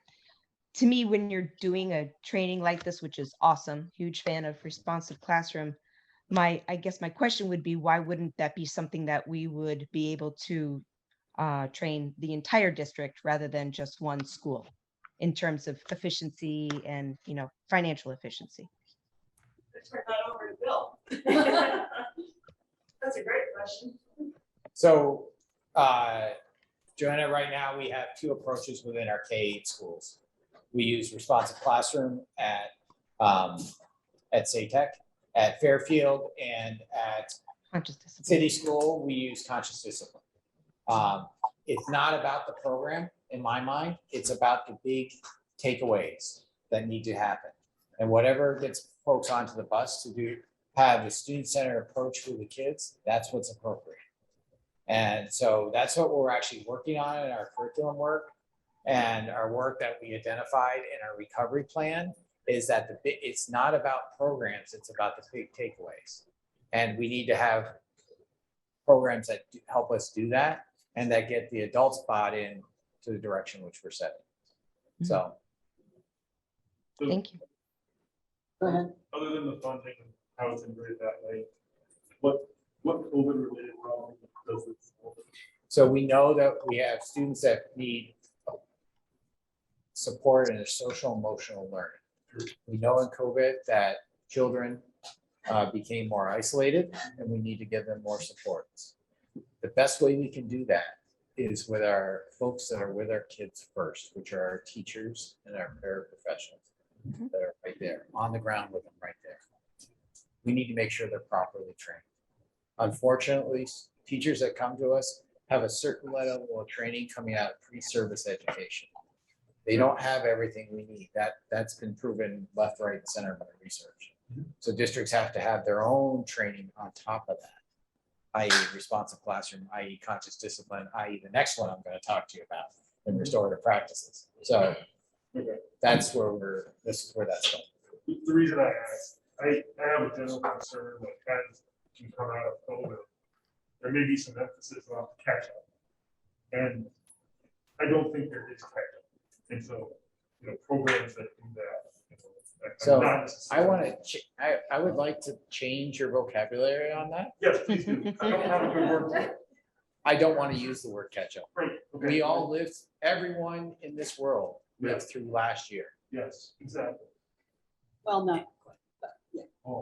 to me, when you're doing a training like this, which is awesome, huge fan of responsive classroom, I guess my question would be, why wouldn't that be something that we would be able to train the entire district rather than just one school in terms of efficiency and, financial efficiency? Let's turn that over to Bill. That's a great question. So, Joanna, right now we have two approaches within our K-8 schools. We use responsive classroom at SATEC, at Fairfield, and at City School, we use conscious discipline. It's not about the program, in my mind, it's about the big takeaways that need to happen. And whatever gets folks onto the bus to have a student-centered approach with the kids, that's what's appropriate. And so that's what we're actually working on in our curriculum work, and our work that we identified in our recovery plan is that it's not about programs, it's about the big takeaways. And we need to have programs that help us do that and that get the adults bought in to the direction which we're setting. So. Thank you. Go ahead. Other than the funding and how it's integrated that way, what COVID related problems does this? So we know that we have students that need support in a social emotional learning. We know in COVID that children became more isolated and we need to give them more supports. The best way we can do that is with our folks that are with our kids first, which are our teachers and our paraprofessionals that are right there on the ground with them right there. We need to make sure they're properly trained. Unfortunately, teachers that come to us have a certain level of training coming out of pre-service education. They don't have everything we need. That's been proven left, right, and center by research. So districts have to have their own training on top of that, i.e. responsive classroom, i.e. conscious discipline, i.e. the next one I'm going to talk to you about in restorative practices. So that's where this is where that's going. The reason I ask, I have a general concern that as you come out of COVID, there may be some emphasis on catch up. And I don't think there is catch up. And so, programs that do that. So I would like to change your vocabulary on that. Yes, please do. I don't have a good word for it. I don't want to use the word catch up. Right. Okay. We all lived, everyone in this world lived through last year. Yes, exactly. Well, not.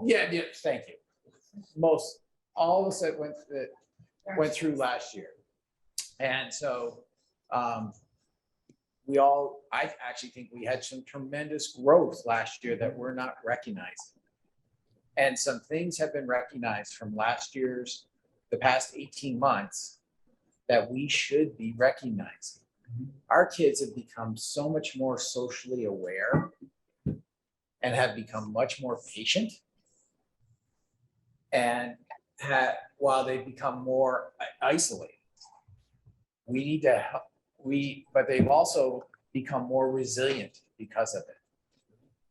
Yeah, thank you. All of us that went through last year. And so I actually think we had some tremendous growth last year that we're not recognizing. And some things have been recognized from the past 18 months that we should be recognizing. Our kids have become so much more socially aware and have become much more patient. And while they become more isolated, we need to help. But they've also become more resilient because of it.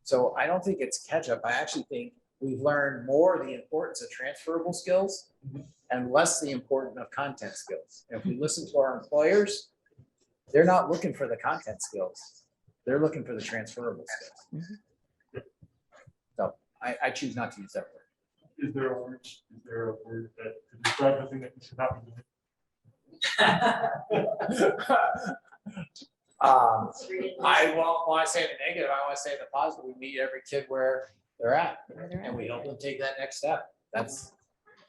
So I don't think it's catch up. I actually think we've learned more the importance of transferable skills and less the importance of content skills. And if we listen to our employers, they're not looking for the content skills. They're looking for the transferable skills. So I choose not to use that word. Is there a word that to describe the thing that we should not be doing? I won't want to say the negative. I want to say the positive. We meet every kid where they're at, and we help them take that next step. It's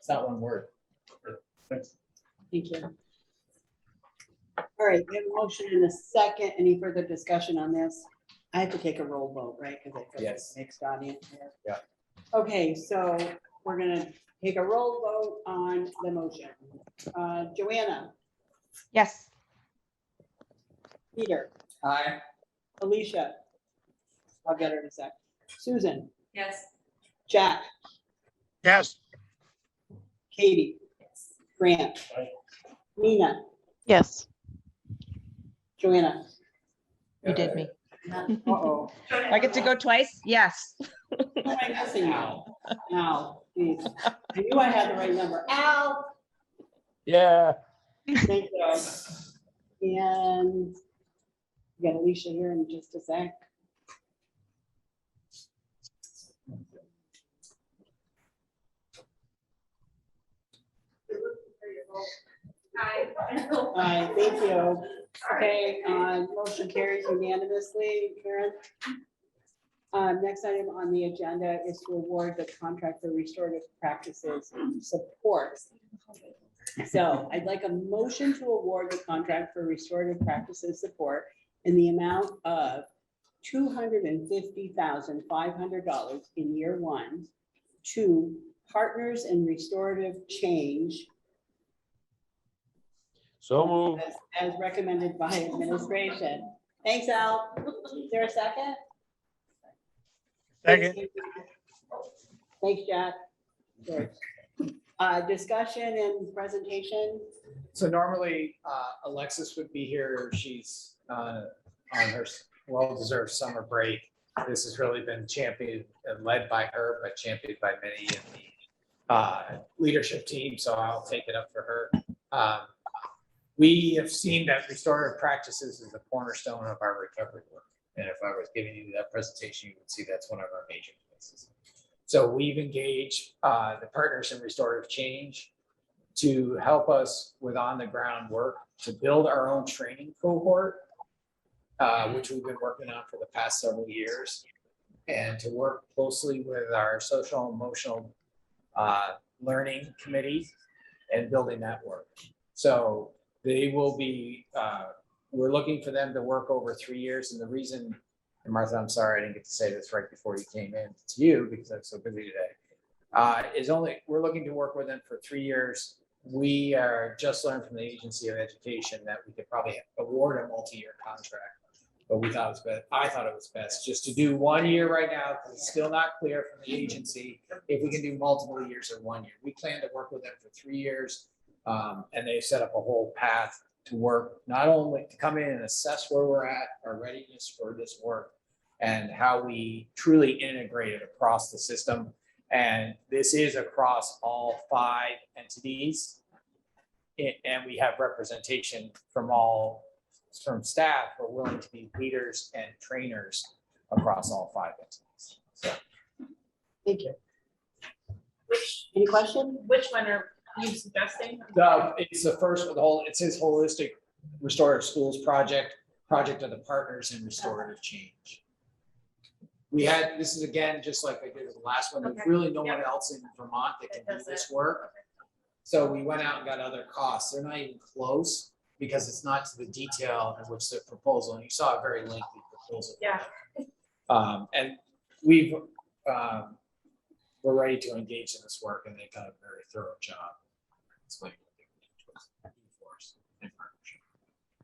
not one word. Thanks. Thank you. All right, we have a motion in a second. Any further discussion on this? I have to take a roll vote, right? Because I feel Yes. mixed audience here. Yeah. Okay, so we're gonna take a roll vote on the motion. Joanna, Yes. Peter, Aye. Alicia, I'll get her in a sec. Susan, Yes. Jack, Yes. Katie, Grant, Nina, Yes. Joanna. You did me. Uh-oh. I get to go twice? Yes. Who am I missing now? Al, geez. I knew I had the right number. Al, Yeah. thank you. And we got Alicia here in just a sec. Aye. Aye, thank you. Okay, motion carries unanimously, Karen. Next item on the agenda is to award the contract for restorative practices support. So I'd like a motion to award the contract for restorative practices support in the amount of $250,500 in year one to Partners in Restorative Change So moved. as recommended by administration. Thanks, Al. Is there a second? Second. Thanks, Jack. Good. Discussion and presentation. So normally Alexis would be here. She's on her well-deserved summer break. This has really been championed and led by her, but championed by many in the leadership team. So I'll take it up for her. We have seen that restorative practices is the cornerstone of our recovery work. And if I was giving you that presentation, you would see that's one of our major places. So we've engaged the Partners in Restorative Change to help us with on-the-ground work to build our own training cohort, which we've been working on for the past several years, and to work closely with our social emotional learning committee and building that work. So they will be, we're looking for them to work over 3 years. And the reason, and Martha, I'm sorry I didn't get to say this right before you came in to you because I'm so busy today, is we're looking to work with them for 3 years. We are just learned from the Agency of Education that we could probably award a multi-year contract, but we thought it was best. I thought it was best just to do 1 year right now because it's still not clear from the agency if we can do multiple years or 1 year. We plan to work with them for 3 years, and they've set up a whole path to work, not only to come in and assess where we're at, our readiness for this work, and how we truly integrate it across the system. And this is across all 5 entities. And we have representation from staff who are willing to be leaders and trainers across all 5 entities. So. Thank you. Any question? Which one are you suggesting? It's the first of the whole, it's his holistic restorative schools project of the Partners in Restorative Change. This is again, just like I did with the last one, there's really no one else in Vermont that can do this work. So we went out and got other costs. They're not even close because it's not to the detail in which the proposal, and you saw a very lengthy proposal. Yeah. And we're ready to engage in this work, and they've done a very thorough job explaining what they can do for us in partnership.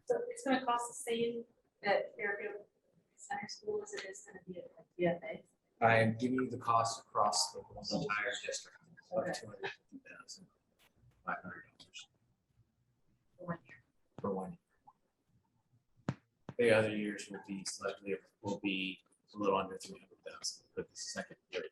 So it's gonna cost the same at Fairfield Center School as it is gonna be at DFA? I am giving you the cost across the entire district of $250,500 For 1 year. for 1 year. The other years will be a little under 300,000 for the second year.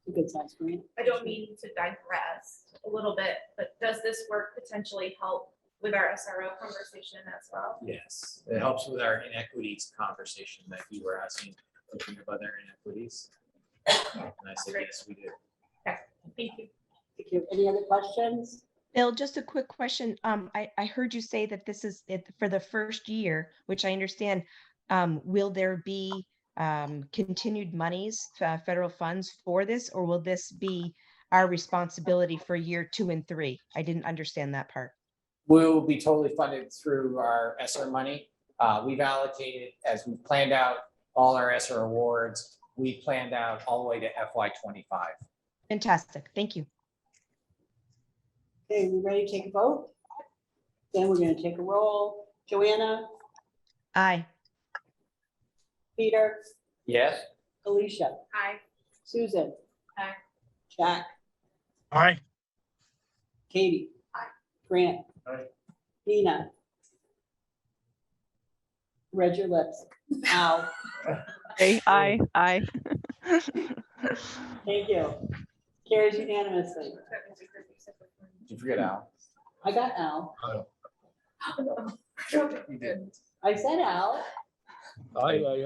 A good size grant. I don't mean to digress a little bit, but does this work potentially help with our SRO conversation as well? Yes, it helps with our inequities conversation that you were asking, looking at other inequities. And I said, yes, we do. Okay, thank you. Thank you. Any other questions? Bill, just a quick question. I heard you say that this is it for the first year, which I understand. Will there be continued monies, federal funds for this, or will this be our responsibility for year 2 and 3? I didn't understand that part. We'll be totally funded through our ESSER money. We've allocated, as we've planned out all our ESSER awards, we planned out all the way to FY25. Fantastic. Thank you. Okay, we ready to take a vote? Then we're going to take a roll. Joanna, Aye. Peter, Yes. Alicia, Aye. Susan. Aye. Jack, Aye. Katie. Grant. Aye. Nina. Read your lips. Al. Aye. Thank you. Carries unanimously. Did you forget Al? I got Al. Oh. You did. I said Al. Aye.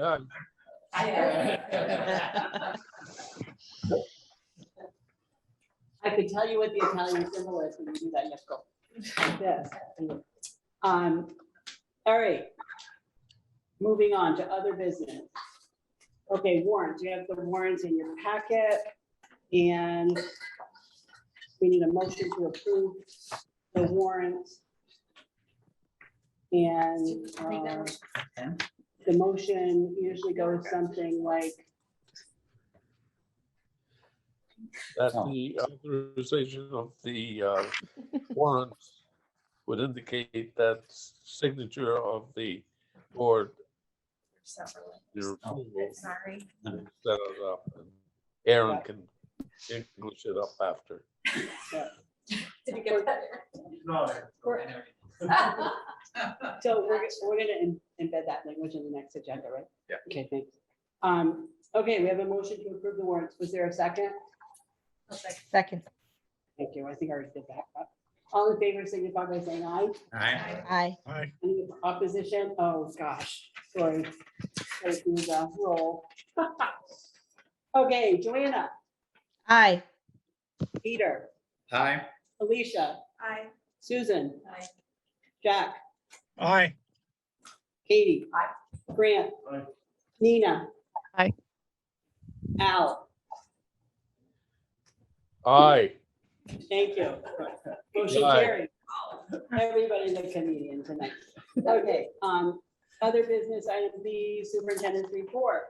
I could tell you what the Italian symbol is when you do that. Yes, go. Yes. All right. Moving on to other business. Okay, warrants. You have the warrants in your packet, and we need a motion to approve the warrants. And the motion usually goes something like, That the authorization of the warrants would indicate that signature of the board. Your approval. Sorry. and Set it up, and Aaron can English it up after. Did you get that? so we're gonna embed that language in the next agenda, right? Yeah. Okay, thanks. Okay, we have a motion to approve the warrants. Was there a second? Second. Thank you. I think I already did that. All in favor, signify by saying aye. Aye. Aye. Any opposition? Oh, gosh, sorry. Go through the roll. Okay, Joanna, Aye. Peter, Hi. Alicia, Aye. Susan, Aye. Jack, Aye. Katie. Aye. Grant. Aye. Nina. Aye. Al, Aye. thank you. Motion Aye. carried. Everybody's a comedian tonight. Okay, other business item B, superintendent's report.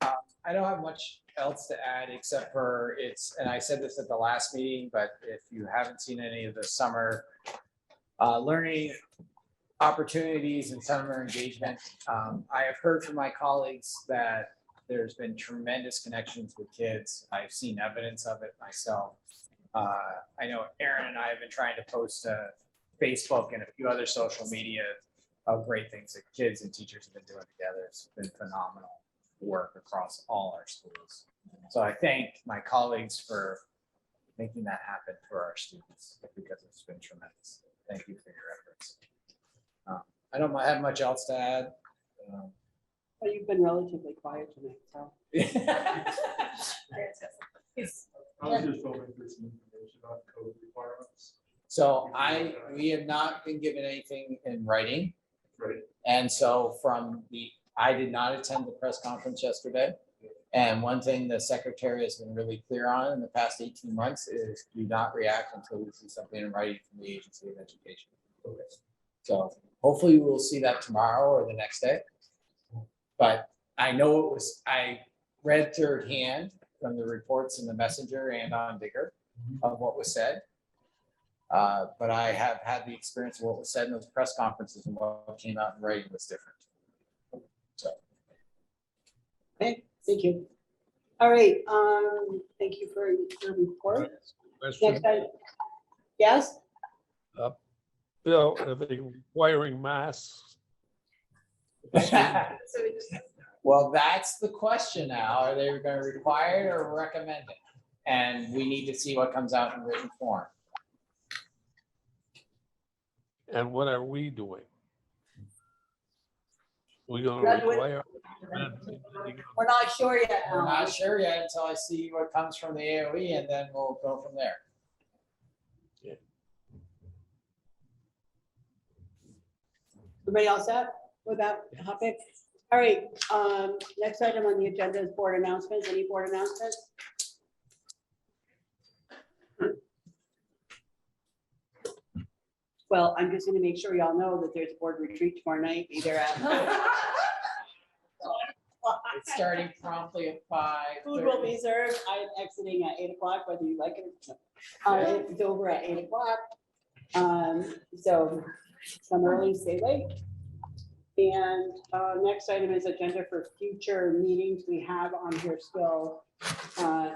I don't have much else to add except for and I said this at the last meeting, but if you haven't seen any of the summer learning opportunities and summer engagement, I have heard from my colleagues that there's been tremendous connections with kids. I've seen evidence of it myself. I know Aaron and I have been trying to post to Facebook and a few other social media of great things that kids and teachers have been doing together. It's been phenomenal work across all our schools. So I thank my colleagues for making that happen for our students because it's been tremendous. Thank you for your efforts. I don't have much else to add. Well, you've been relatively quiet tonight, so. I was just hoping for some information on code requirements. So we have not been given anything in writing. Right. And so I did not attend the press conference yesterday. And one thing the secretary has been really clear on in the past 18 months is do not react until we see something in writing from the Agency of Education. So hopefully we'll see that tomorrow or the next day. But I know I read third hand from the reports in the Messenger and on Digger of what was said. But I have had the experience of what was said in those press conferences, and what came out in writing was different. So. Okay, thank you. All right, thank you for your report. Question. Next item. Yes? Bill, are they requiring masks? Well, that's the question now. Are they going to require it or recommend it? And we need to see what comes out in written form. And what are we doing? We gonna Not doing- require? We're not sure yet. We're not sure yet until I see what comes from the AOE, and then we'll go from there. Everybody all set with that topic? All right, next item on the agenda is board announcements. Any board announcements? Well, I'm just gonna make sure y'all know that there's a board retreat tomorrow night, be there at. It's starting promptly at 5:30. Food will be served. I'm exiting at 8 o'clock, whether you like it or not. It's over at 8 o'clock. So come early, stay late. And next item is agenda for future meetings. We have on here still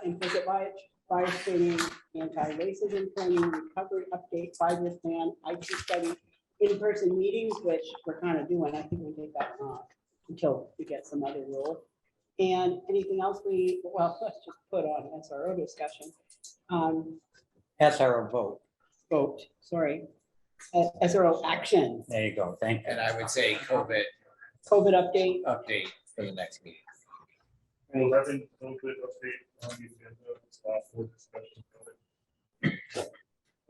implicit bias training, anti-racism training, recovery update, 5-year plan, IT study, in-person meetings, which we're kind of doing. I think we take that off until we get some other rule. And anything else let's just put on SRO discussion. SRO vote. Sorry. SRO action. There you go. Thank you. And I would say COVID update. update for the next meeting. We'll have a little bit of update on the agenda for discussion.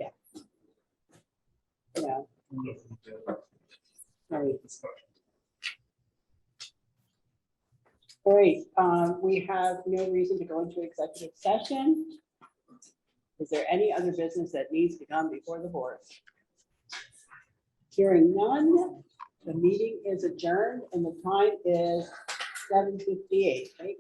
Yeah. Right. All right, we have no reason to go into executive session. Is there any other business that needs to come before the board? Hearing none, the meeting is adjourned and the time is 7:58, right?